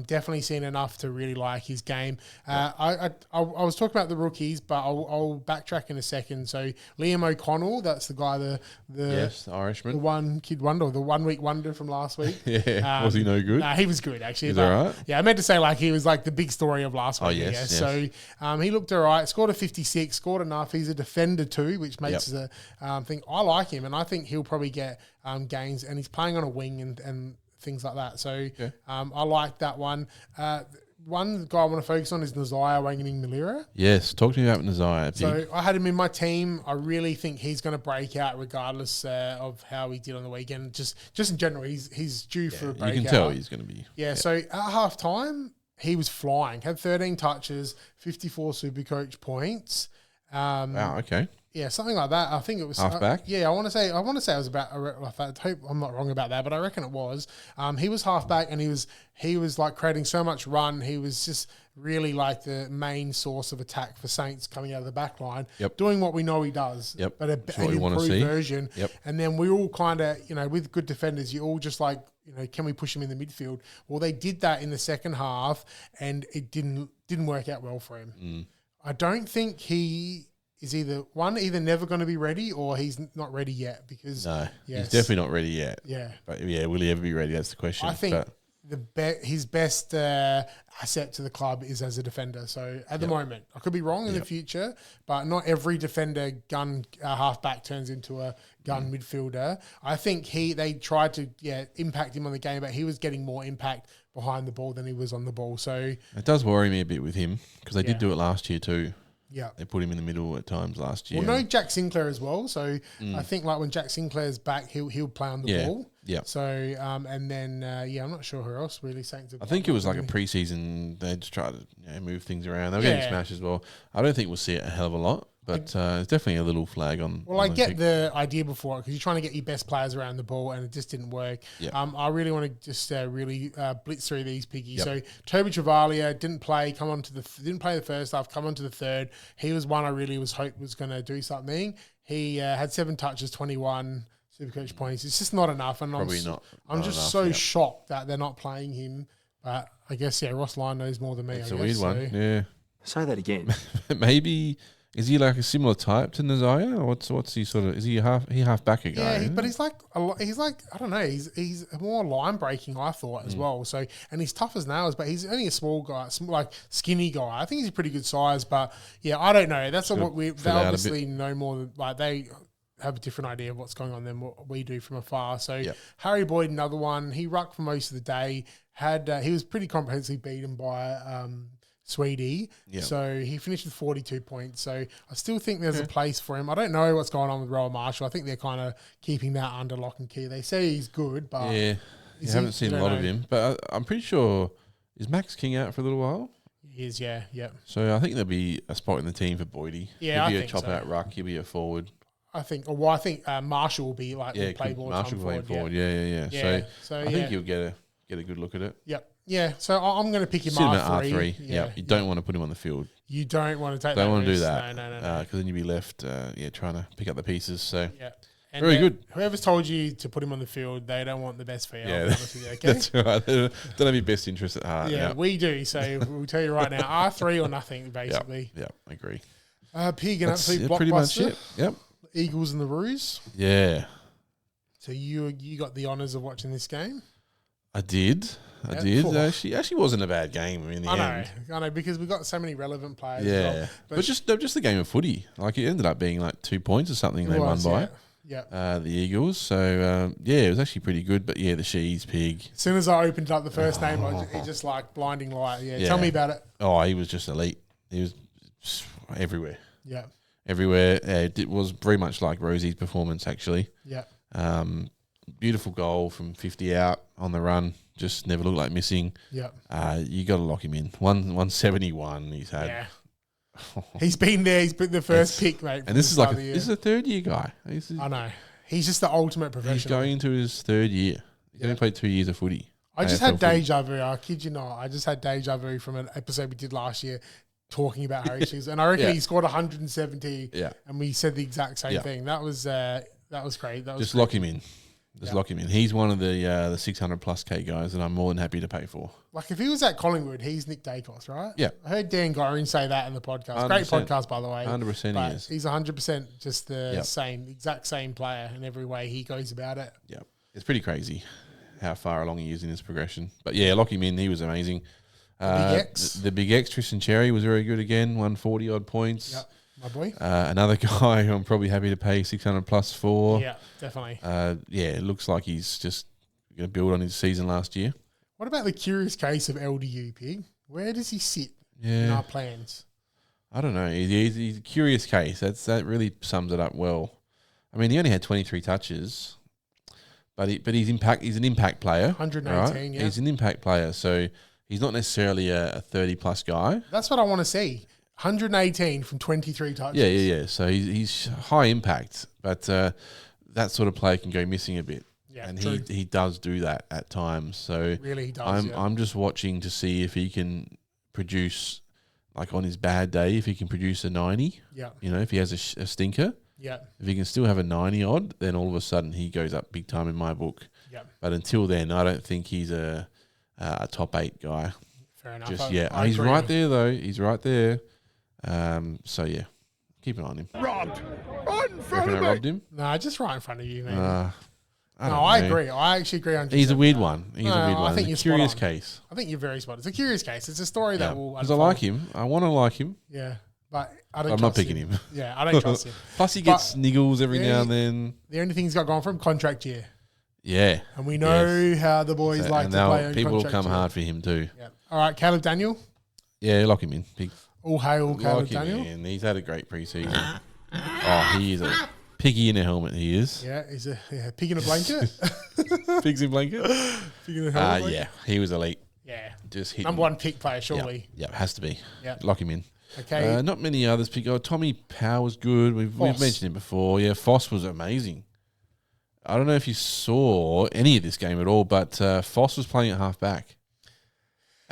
Speaker 2: definitely seen enough to really like his game. I was talking about the rookies, but I'll backtrack in a second. So Liam O'Connell, that's the guy, the
Speaker 1: Irishman,
Speaker 2: the one kid wonder, the 1 week wonder from last week.
Speaker 1: Was he no good?
Speaker 2: Nah, he was good actually.
Speaker 1: He's all right.
Speaker 2: Yeah, I meant to say like he was like the big story of last week.
Speaker 1: Oh yes.
Speaker 2: So he looked all right. Scored a 56. Scored enough. He's a defender too, which makes the thing. I like him, and I think he'll probably get gains, and he's playing on a wing and things like that. So I like that one. One guy I want to focus on is Nazaya Wanganing-Malira.
Speaker 1: Yes, talk to me about Nazaya.
Speaker 2: So I had him in my team. I really think he's going to break out regardless of how he did on the weekend. Just in general, he's due for a breakout.
Speaker 1: You can tell he's going to be.
Speaker 2: Yeah, so at half time, he was flying. Had 13 touches, 54 Supercoach points.
Speaker 1: Wow, okay.
Speaker 2: Yeah, something like that. I think it was
Speaker 1: halfback.
Speaker 2: I want to say it was about. I hope I'm not wrong about that, but I reckon it was. He was halfback, and he was like creating so much run. He was just really like the main source of attack for Saints coming out of the back line, doing what we know he does.
Speaker 1: Yep,
Speaker 2: but an improved version. Yep. And then we all kind of, with good defenders, you all just like, can we push him in the midfield? Well, they did that in the second half, and it didn't work out well for him. I don't think he is either never going to be ready, or he's not ready yet, because
Speaker 1: he's definitely not ready yet.
Speaker 2: Yeah.
Speaker 1: But will he ever be ready? That's the question.
Speaker 2: I think his best asset to the club is as a defender. So at the moment, I could be wrong in the future, but not every defender gun halfback turns into a gun midfielder. I think they tried to impact him on the game, but he was getting more impact behind the ball than he was on the ball. So
Speaker 1: it does worry me a bit with him, because they did do it last year too.
Speaker 2: Yeah,
Speaker 1: they put him in the middle at times last year.
Speaker 2: Well, no Jack Sinclair as well. So I think like when Jack Sinclair's back, he'll play on the ball.
Speaker 1: Yeah.
Speaker 2: So and then I'm not sure who else really Saints.
Speaker 1: I think it was like a preseason. They just tried to move things around. They were getting smashed as well. I don't think we'll see it a hell of a lot, but it's definitely a little flag on.
Speaker 2: Well, I get the idea before, because you're trying to get your best players around the ball, and it just didn't work. Yep. I really want to just really blitz through these piggies. Yep. So Toby Travalia didn't play the first half, come on to the third. He was one I really hoped was going to do something. He had 7 touches, 21 Supercoach points. It's just not enough, and I'm just so shocked that they're not playing him. But I guess Ross Lyon knows more than me.
Speaker 1: It's a weird one. Yeah.
Speaker 5: Say that again.
Speaker 1: Maybe. Is he like a similar type to Nazaya, or what's he sort of? Is he half backer guy?
Speaker 2: Yeah, but he's like I don't know. He's more line breaking, I thought, as well. So, and he's tough as nails, but he's only a small guy, like skinny guy. I think he's a pretty good size, but I don't know. That's what they obviously know more than, like, they have a different idea of what's going on than what we do from afar. So Harry Boyd, another one. He rucked for most of the day. He was pretty comprehensively beaten by Sweetie. Yep. So he finished with 42 points. So I still think there's a place for him. I don't know what's going on with Rowan Marshall. I think they're kind of keeping that under lock and key. They say he's good, but
Speaker 1: you haven't seen a lot of him. But I'm pretty sure, is Max King out for a little while?
Speaker 2: He is, yeah.
Speaker 1: So I think there'll be a spot in the team for Boydie.
Speaker 2: Yeah,
Speaker 1: he'll be a chop out ruck. He'll be a forward.
Speaker 2: I think Marshall will be like the play ball.
Speaker 1: Marshall will play forward. Yeah. So I think you'll get a good look at it.
Speaker 2: Yep. Yeah, so I'm going to pick him
Speaker 1: R3. Yeah, you don't want to put him on the field.
Speaker 2: You don't want to take
Speaker 1: that. Don't want to do
Speaker 2: risk.
Speaker 1: that.
Speaker 2: No.
Speaker 1: Because then you'll be left, trying to pick up the pieces. So
Speaker 2: and
Speaker 1: very good.
Speaker 2: Whoever's told you to put him on the field, they don't want the best for you.
Speaker 1: Yeah,
Speaker 2: okay?
Speaker 1: That's right. They don't have your best interest at heart.
Speaker 2: Yeah, we do. So we'll tell you right now, R3 or nothing, basically.
Speaker 1: Yeah, I agree.
Speaker 2: Pig and absolute blockbuster.
Speaker 1: Pretty much it. Yep.
Speaker 2: Eagles and the Roos.
Speaker 1: Yeah.
Speaker 2: So you got the honours of watching this game?
Speaker 1: I did. Actually wasn't a bad game in the end.
Speaker 2: I know, because we got so many relevant players.
Speaker 1: Yeah,
Speaker 2: as well.
Speaker 1: but just the game of footy. Like, it ended up being like 2 points or something they won by.
Speaker 2: Yeah.
Speaker 1: The Eagles. So it was actually pretty good. But the Shees Pig.
Speaker 2: As soon as I opened up the first name, he just like blinding light. Yeah. Tell me about it.
Speaker 1: Oh, he was just elite. He was everywhere.
Speaker 2: Yeah.
Speaker 1: Everywhere. It was very much like Rosie's performance, actually.
Speaker 2: Yeah.
Speaker 1: Beautiful goal from 50 out on the run. Just never looked like missing.
Speaker 2: Yeah.
Speaker 1: You got to lock him in. 171 he's had.
Speaker 2: Yeah. He's been there. He's been the first pick, mate.
Speaker 1: And this is a third year guy.
Speaker 2: I know. He's just the ultimate professional.
Speaker 1: He's going into his third year. He's only played 2 years of footy.
Speaker 2: I just had deja vu. I kid you not. I just had deja vu from an episode we did last year talking about Harry Shees. And I reckon he scored 170. Yeah. And we said the exact same thing. That was great.
Speaker 1: Just lock him in. Lock him in. He's one of the 600 plus K guys that I'm more than happy to pay for.
Speaker 2: Like, if he was at Collingwood, he's Nick Dacos, right?
Speaker 1: Yeah.
Speaker 2: I heard Dan Gorin say that in the podcast. 100%. Great podcast, by the way.
Speaker 1: 100% he is.
Speaker 2: He's 100% just the exact same player in every way he goes about it.
Speaker 1: Yeah. It's pretty crazy how far along he is in his progression. But lock him in. He was amazing. The Big X, Tristan Cherry, was very good again. 140 odd points.
Speaker 2: Yep. My boy.
Speaker 1: Another guy who I'm probably happy to pay 600 plus for.
Speaker 2: Yeah, definitely.
Speaker 1: It looks like he's just going to build on his season last year.
Speaker 2: What about the curious case of LDU, Pig? Where does he sit in our plans?
Speaker 1: I don't know. He's a curious case. That really sums it up well. I mean, he only had 23 touches, but he's an impact player.
Speaker 2: 118,
Speaker 1: right?
Speaker 2: yeah.
Speaker 1: He's an impact player, so he's not necessarily a 30-plus guy.
Speaker 2: That's what I want to see. 118 from 23 touches.
Speaker 1: Yeah. So he's high impact, but that sort of player can go missing a bit.
Speaker 2: Yeah,
Speaker 1: and
Speaker 2: true.
Speaker 1: he does do that at times. So
Speaker 2: really he does.
Speaker 1: I'm just watching to see if he can produce, like on his bad day, if he can produce a 90.
Speaker 2: Yeah.
Speaker 1: If he has a stinker.
Speaker 2: Yeah.
Speaker 1: If he can still have a 90 odd, then all of a sudden he goes up big time in my book.
Speaker 2: Yeah.
Speaker 1: But until then, I don't think he's a top 8 guy.
Speaker 2: Fair enough.
Speaker 1: He's right there though. He's right there. So yeah, keep an eye on him.
Speaker 4: Robbed. Right in front
Speaker 1: Reckon
Speaker 4: of
Speaker 1: I
Speaker 4: me.
Speaker 1: robbed him?
Speaker 2: No, just right in front of you, man.
Speaker 1: I
Speaker 2: agree. I actually agree on.
Speaker 1: He's a weird one.
Speaker 2: I think
Speaker 1: it's a
Speaker 2: you're
Speaker 1: curious
Speaker 2: spot on.
Speaker 1: case.
Speaker 2: I think you're very spot on. It's a curious case. It's a story that will.
Speaker 1: Because I like him. I want to like him.
Speaker 2: Yeah, but I don't.
Speaker 1: I'm not picking him.
Speaker 2: Yeah, I don't trust him.
Speaker 1: Plus, he gets niggles every now and then.
Speaker 2: The only thing he's got going for him, contract year.
Speaker 1: Yeah,
Speaker 2: and we know how the boys like to play on
Speaker 1: people will come
Speaker 2: year.
Speaker 1: hard for him too.
Speaker 2: Yeah. All right, Caleb Daniel.
Speaker 1: Yeah, lock him in.
Speaker 2: All hail Caleb Daniel.
Speaker 1: And he's had a great preseason. He is a piggy in a helmet. He is.
Speaker 2: Yeah, he's a pig in a blanket.
Speaker 1: Pigs in blanket.
Speaker 2: Pig in a helmet.
Speaker 1: Yeah, he was elite.
Speaker 2: Yeah,
Speaker 1: just hit
Speaker 2: number 1 pick player, surely.
Speaker 1: Yeah, has to be.
Speaker 2: Yeah,
Speaker 1: lock him in.
Speaker 2: Okay.
Speaker 1: Not many others. Tommy Powell was good. We've mentioned him before. Yeah, Foss was amazing. I don't know if you saw any of this game at all, but Foss was playing at halfback.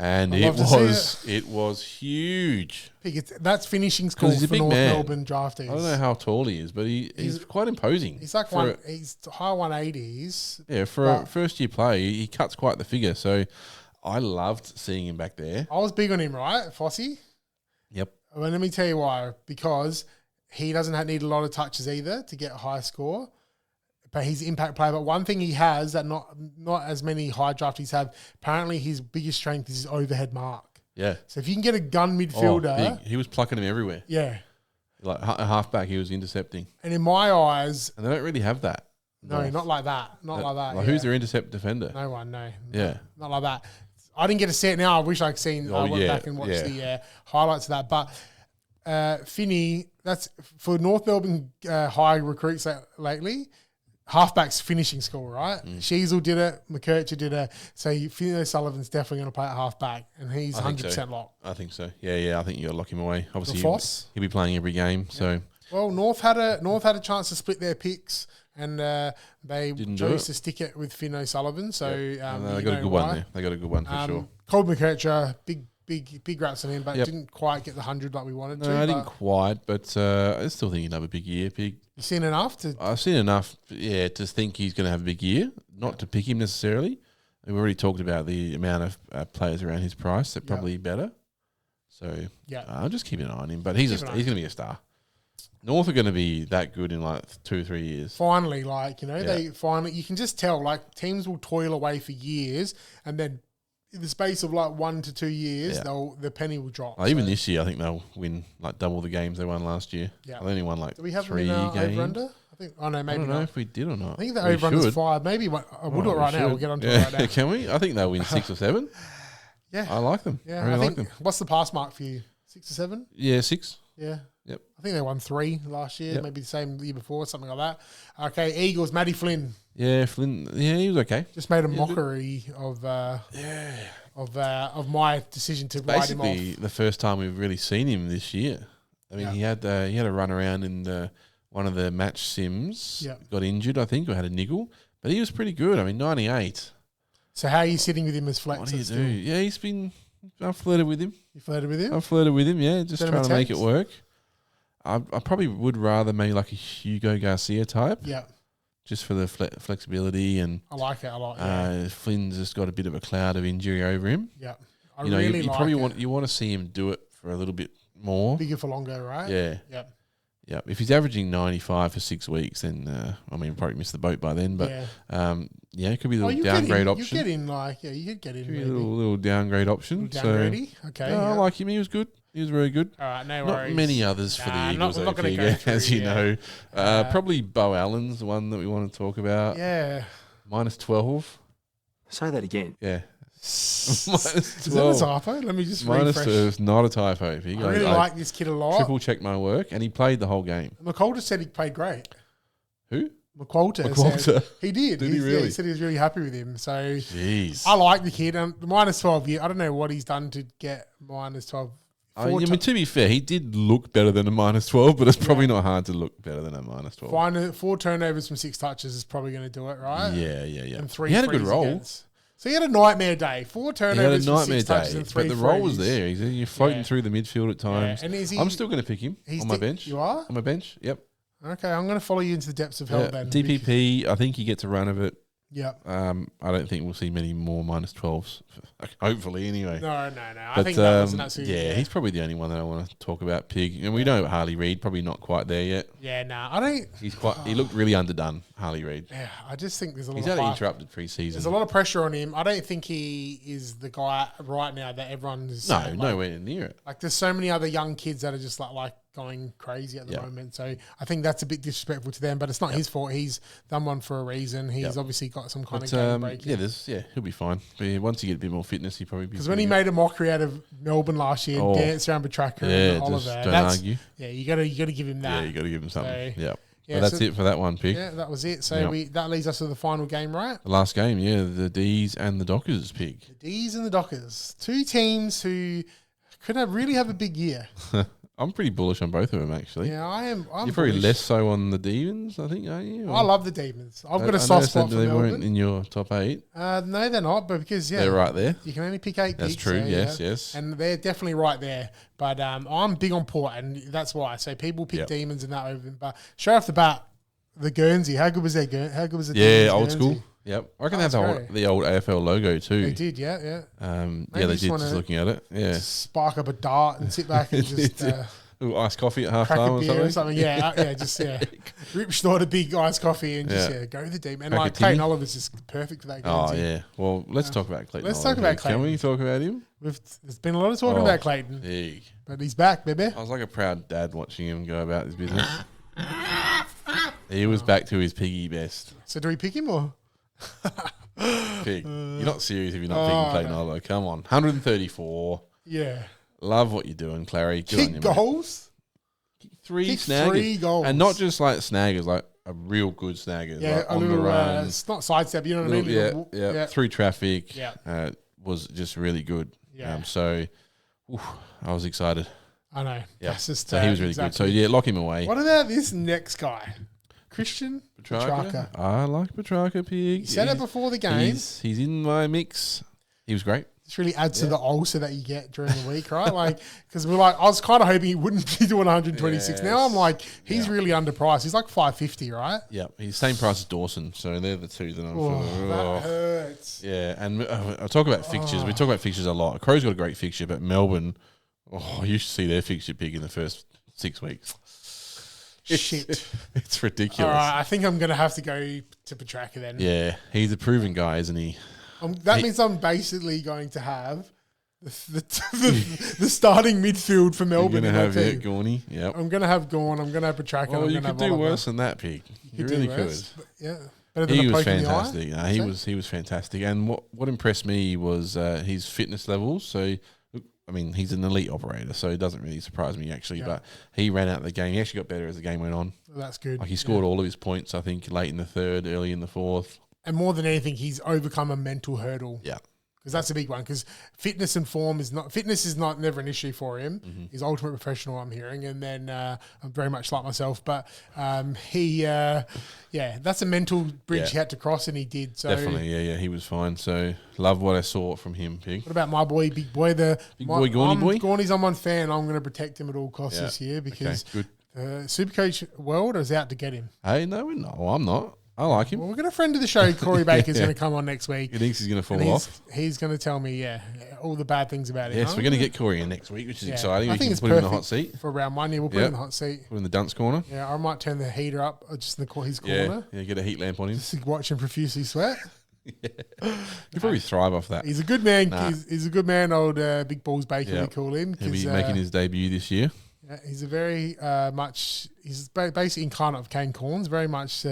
Speaker 1: And it was huge.
Speaker 2: That's finishing score for North Melbourne draftees.
Speaker 1: I don't know how tall he is, but he's quite imposing.
Speaker 2: He's like he's high 180s.
Speaker 1: Yeah, for a first year player, he cuts quite the figure. So I loved seeing him back there.
Speaker 2: I was big on him, right, Fossey?
Speaker 1: Yep.
Speaker 2: Well, let me tell you why. Because he doesn't need a lot of touches either to get a high score. But he's an impact player. But one thing he has that not as many high draftees have, apparently his biggest strength is his overhead mark.
Speaker 1: Yeah.
Speaker 2: So if you can get a gun midfielder.
Speaker 1: He was plucking him everywhere.
Speaker 2: Yeah.
Speaker 1: Like a halfback, he was intercepting.
Speaker 2: And in my eyes.
Speaker 1: And they don't really have that.
Speaker 2: No, not like that. Not like that.
Speaker 1: Like who's their intercept defender?
Speaker 2: No one, no.
Speaker 1: Yeah.
Speaker 2: Not like that. I didn't get to see it now. I wish I'd seen. I went back and watched the highlights of that. But Finney, that's for North Melbourne high recruits lately. Halfback's finishing score, right? Sheasel did it, McKercher did it. So Finney Sullivan's definitely going to play at halfback, and he's 100% locked.
Speaker 1: I think so. Yeah. I think you got to lock him away. Obviously,
Speaker 2: Foss?
Speaker 1: He'll be playing every game. Yeah. So
Speaker 2: well, North had a chance to split their picks, and they chose to stick it with Finn O'Sullivan. So
Speaker 1: they got a good one there. They got a good one for sure.
Speaker 2: Cole McKercher, big raps on him, but didn't quite get the 100 like we wanted to.
Speaker 1: No, I didn't quite, but I still think he'll have a big year.
Speaker 2: You've seen enough
Speaker 1: I've seen enough, to think he's going to have a big year. Not to pick him necessarily. We've already talked about the amount of players around his price that probably better. So I'll just keep an eye on him. But he's going to be a star. North are going to be that good in like 2 or 3 years.
Speaker 2: Finally, they finally, you can just tell, like teams will toil away for years, and then in the space of like 1 to 2 years, the penny will drop.
Speaker 1: Even this year, I think they'll win like double the games they won last year. Yeah, they only won like 3 games. Do we have
Speaker 2: over-under? I think. Oh no, maybe not.
Speaker 1: I don't know if we did or not.
Speaker 2: I think the over-under is 5. Maybe we'll do it right now. We'll get onto it right now.
Speaker 1: Can we? I think they'll win 6 or 7.
Speaker 2: Yeah,
Speaker 1: I like them.
Speaker 2: Yeah,
Speaker 1: I really like them.
Speaker 2: What's the pass mark for you? 6 or 7?
Speaker 1: Yeah, 6.
Speaker 2: Yeah.
Speaker 1: Yep.
Speaker 2: I think they won 3 last year, maybe the same year before, something like that. Okay, Eagles, Matty Flynn.
Speaker 1: Yeah, Flynn. Yeah, he was okay.
Speaker 2: Just made a mockery of my decision to write him off.
Speaker 1: Basically, the first time we've really seen him this year. I mean, he had a run around in one of the match sims.
Speaker 2: Yeah.
Speaker 1: Got injured, I think, or had a niggle, but he was pretty good. I mean, 98.
Speaker 2: So how are you sitting with him as flex?
Speaker 1: What do you do? Yeah, he's been. I've flirted with him.
Speaker 2: You flirted with him?
Speaker 1: I've flirted with him. Yeah, just trying to make it work. I probably would rather maybe like a Hugo Garcia type.
Speaker 2: Yeah.
Speaker 1: Just for the flexibility and
Speaker 2: I like it a lot. Yeah.
Speaker 1: Flynn's just got a bit of a cloud of injury over him.
Speaker 2: Yeah.
Speaker 1: You probably want to see him do it for a little bit more.
Speaker 2: Bigger for longer, right?
Speaker 1: Yeah.
Speaker 2: Yep.
Speaker 1: Yeah. If he's averaging 95 for 6 weeks, then probably missed the boat by then. But it could be a little downgrade option.
Speaker 2: You get in you could get in maybe.
Speaker 1: A little downgrade option.
Speaker 2: Downgrade. Okay.
Speaker 1: I like him. He was good. He was very good.
Speaker 2: All right, no
Speaker 1: worries. Not many others for the Eagles,
Speaker 2: not going to go through,
Speaker 1: as you know. Probably Bo Allen's the one that we want to talk about.
Speaker 2: Yeah.
Speaker 1: -12.
Speaker 5: Say that again.
Speaker 1: Yeah. -12.
Speaker 2: Is that a typo? Let me just refresh.
Speaker 1: -12. Not a typo.
Speaker 2: I really like this kid a lot.
Speaker 1: Triple check my work, and he played the whole game.
Speaker 2: McCall just said he played great.
Speaker 1: Who?
Speaker 2: McQualter.
Speaker 1: McQualter.
Speaker 2: He did.
Speaker 1: Did he really?
Speaker 2: He said he was really happy with him. So
Speaker 1: Jeez.
Speaker 2: I like the kid. And the -12, I don't know what he's done to get -12.
Speaker 1: I mean, to be fair, he did look better than a -12, but it's probably not hard to look better than a -12.
Speaker 2: 4 turnovers from 6 touches is probably going to do it, right?
Speaker 1: Yeah.
Speaker 2: And 3
Speaker 1: he had a good
Speaker 2: frees
Speaker 1: role.
Speaker 2: against. So he had a nightmare day. 4
Speaker 1: He had a
Speaker 2: turnovers from
Speaker 1: nightmare
Speaker 2: 6 touches
Speaker 1: day,
Speaker 2: and 3
Speaker 1: but the role was
Speaker 2: frees.
Speaker 1: there. You're floating
Speaker 2: Yeah.
Speaker 1: through the midfield at times.
Speaker 2: And is he-
Speaker 1: I'm still going to pick him
Speaker 2: he's
Speaker 1: on my
Speaker 2: di-
Speaker 1: bench.
Speaker 2: You are?
Speaker 1: On my bench, yep.
Speaker 2: Okay, I'm going to follow you into the depths of hell
Speaker 1: Yeah,
Speaker 2: then.
Speaker 1: DPP, I think he gets a run of it.
Speaker 2: Yeah.
Speaker 1: I don't think we'll see many more -12s. Hopefully, anyway.
Speaker 2: No. I
Speaker 1: But,
Speaker 2: think that was an absolute...
Speaker 1: yeah, he's probably the only one that I want to talk about, Pig. And we know Harley Reid, probably not quite there yet.
Speaker 2: Yeah, I don't...
Speaker 1: He looked really underdone, Harley Reid.
Speaker 2: Yeah, I just think there's a lot
Speaker 1: He's
Speaker 2: of...
Speaker 1: had an
Speaker 2: hype.
Speaker 1: interrupted pre-season.
Speaker 2: There's a lot of pressure on him. I don't think he is the guy right now that everyone's... saying,
Speaker 1: nowhere near it.
Speaker 2: Like, there's so many other young kids that are just like going crazy at the
Speaker 1: Yep.
Speaker 2: moment. So I think that's a bit disrespectful to them, but it's not his fault. He's done one for a reason. He's obviously got some kind of game break.
Speaker 1: He'll be fine. But yeah, once you get a bit more fitness, he'll probably be...
Speaker 2: Because when he made a mockery out of Melbourne last year, danced around Petrarca and Oliver,
Speaker 1: just don't argue.
Speaker 2: Yeah, you got to give him that.
Speaker 1: Yeah, you got to give him something.
Speaker 2: So,
Speaker 1: yeah.
Speaker 2: yeah,
Speaker 1: But that's it for that one, Pig.
Speaker 2: Yeah, that was it. So that leads us to the final game, right?
Speaker 1: The last game, the D's and the Dockers, Pig.
Speaker 2: The D's and the Dockers. 2 teams who could really have a big year.
Speaker 1: I'm pretty bullish on both of them, actually.
Speaker 2: Yeah, I am. I'm
Speaker 1: You're probably
Speaker 2: bullish.
Speaker 1: less so on the Demons, I think, aren't you?
Speaker 2: I love the Demons. I've got a
Speaker 1: I
Speaker 2: soft
Speaker 1: noticed
Speaker 2: spot
Speaker 1: that
Speaker 2: for
Speaker 1: they
Speaker 2: Melbourne.
Speaker 1: weren't in your top 8.
Speaker 2: No, they're not, but because,
Speaker 1: They're right there.
Speaker 2: you can only pick 8
Speaker 1: That's
Speaker 2: picks.
Speaker 1: true,
Speaker 2: so,
Speaker 1: yes.
Speaker 2: And they're definitely right there. But I'm big on Port, and that's why. So people pick Demons and that over them. But straight off the bat, the Guernsey, how good was their How good was the Demons
Speaker 1: old
Speaker 2: Guernsey?
Speaker 1: school. Yep. I reckon they have the old AFL logo too.
Speaker 2: They did, yeah.
Speaker 1: They did, just looking at it. Yeah.
Speaker 2: Just spark up a dart and sit back and just...
Speaker 1: Ooh, iced coffee at half
Speaker 2: crack
Speaker 1: time
Speaker 2: a beer
Speaker 1: or something.
Speaker 2: Rip snort a big iced coffee and just go with the deep. And
Speaker 1: Crack a
Speaker 2: like Clayton
Speaker 1: tinny.
Speaker 2: Oliver's just perfect for that game.
Speaker 1: Oh, yeah. Well, let's talk about Clayton.
Speaker 2: Let's talk
Speaker 1: Oliver.
Speaker 2: about Clayton.
Speaker 1: Can we talk about him?
Speaker 2: There's been a lot of talking about Clayton,
Speaker 1: Pig.
Speaker 2: but he's back, baby.
Speaker 1: I was like a proud dad watching him go about his business. He was back to his piggy best.
Speaker 2: So do we pick him or?
Speaker 1: Pig. You're not serious if you're not picking Clayton Oliver. Come on. 134.
Speaker 2: Yeah.
Speaker 1: Love what you're doing, Clary. Good on you,
Speaker 2: Kick
Speaker 1: mate.
Speaker 2: goals?
Speaker 1: Three
Speaker 2: Kick
Speaker 1: snaggers.
Speaker 2: 3 goals.
Speaker 1: And not just like snaggers, like a real good snagger.
Speaker 2: Yeah,
Speaker 1: like
Speaker 2: a
Speaker 1: on
Speaker 2: little,
Speaker 1: the run.
Speaker 2: it's not sidestep, you know what I mean?
Speaker 1: Yeah. Through traffic.
Speaker 2: Yeah.
Speaker 1: Was just really good.
Speaker 2: Yeah.
Speaker 1: I was excited.
Speaker 2: I know.
Speaker 1: Yeah.
Speaker 2: That's just,
Speaker 1: So he was really good. So
Speaker 2: exactly.
Speaker 1: lock him away.
Speaker 2: What about this next guy? Christian Petrarca.
Speaker 1: I like Petrarca, Pig.
Speaker 2: You said it before the game.
Speaker 1: He's in my mix. He was great.
Speaker 2: This really adds to the ulcer that you get during the week, right? Like, because I was kind of hoping he wouldn't be doing 126.
Speaker 1: Yes.
Speaker 2: Now I'm like, he's really underpriced. He's like 550, right?
Speaker 1: Yeah, he's same price as Dawson, so they're the two that I'm
Speaker 2: That hurts.
Speaker 1: Yeah, and I talk about fixtures. We talk about fixtures a lot. Crow's got a great fixture, but Melbourne, you should see their fixture Pig in the first 6 weeks.
Speaker 2: Shit.
Speaker 1: It's ridiculous.
Speaker 2: All right, I think I'm going to have to go to Petrarca then.
Speaker 1: Yeah, he's a proven guy, isn't he?
Speaker 2: That means I'm basically going to have the starting midfield for Melbourne.
Speaker 1: You're going to have
Speaker 2: team.
Speaker 1: Gorney. Yep.
Speaker 2: I'm going to have Gorn. I'm going to have Petrarca.
Speaker 1: Oh,
Speaker 2: I'm
Speaker 1: you
Speaker 2: gonna
Speaker 1: could
Speaker 2: have
Speaker 1: do
Speaker 2: Oliver.
Speaker 1: worse than that, Pig. You
Speaker 2: do
Speaker 1: really
Speaker 2: worse,
Speaker 1: could.
Speaker 2: but yeah. Better than
Speaker 1: He
Speaker 2: a
Speaker 1: was
Speaker 2: poke in the eye.
Speaker 1: fantastic. No, he was fantastic. And what impressed me was his fitness levels. So, I mean, he's an elite operator, so it doesn't really surprise me actually.
Speaker 2: Yeah.
Speaker 1: But he ran out the game. He actually got better as the game went on.
Speaker 2: Well, that's good.
Speaker 1: Like he scored all of his points, I think, late in the third, early in the fourth.
Speaker 2: And more than anything, he's overcome a mental hurdle.
Speaker 1: Yeah.
Speaker 2: Because that's a big one. Because fitness and form is not never an issue for him.
Speaker 1: Mm-hmm.
Speaker 2: He's ultimate professional, I'm hearing, and then I'm very much like myself. But that's a mental bridge he had to cross, and he did. So
Speaker 1: Definitely, yeah, he was fine. So love what I saw from him, Pig.
Speaker 2: what about my boy, big boy,
Speaker 1: Gorney boy?
Speaker 2: Gorney's on one fan. I'm going to protect him at all costs
Speaker 1: Yeah.
Speaker 2: this year because
Speaker 1: Good.
Speaker 2: Supercoach World is out to get him.
Speaker 1: Hey, no, I'm not. I like him.
Speaker 2: Well, we've got a friend of the show, Corey Baker's going to come on next week.
Speaker 1: He thinks he's going to
Speaker 2: And
Speaker 1: fall off.
Speaker 2: he's going to tell me, all the bad things about him.
Speaker 1: Yes, we're going to get Corey in next week, which is exciting.
Speaker 2: I
Speaker 1: We
Speaker 2: think
Speaker 1: can
Speaker 2: it's
Speaker 1: put him in the
Speaker 2: perfect
Speaker 1: hot seat.
Speaker 2: for round 1. Yeah, we'll put him in the hot seat.
Speaker 1: Put him in the dunce corner.
Speaker 2: Yeah, I might turn the heater up just in his
Speaker 1: Yeah,
Speaker 2: corner.
Speaker 1: yeah, get a heat lamp on him.
Speaker 2: Just to watch him profusely sweat.
Speaker 1: He'll probably thrive off that.
Speaker 2: He's a good man.
Speaker 1: Nah.
Speaker 2: He's a good man, old Big Balls Baker, we call him.
Speaker 1: He'll be
Speaker 2: 'cause,
Speaker 1: making his debut this year.
Speaker 2: he's a very he's basically incarnate of Kane Corns, very much...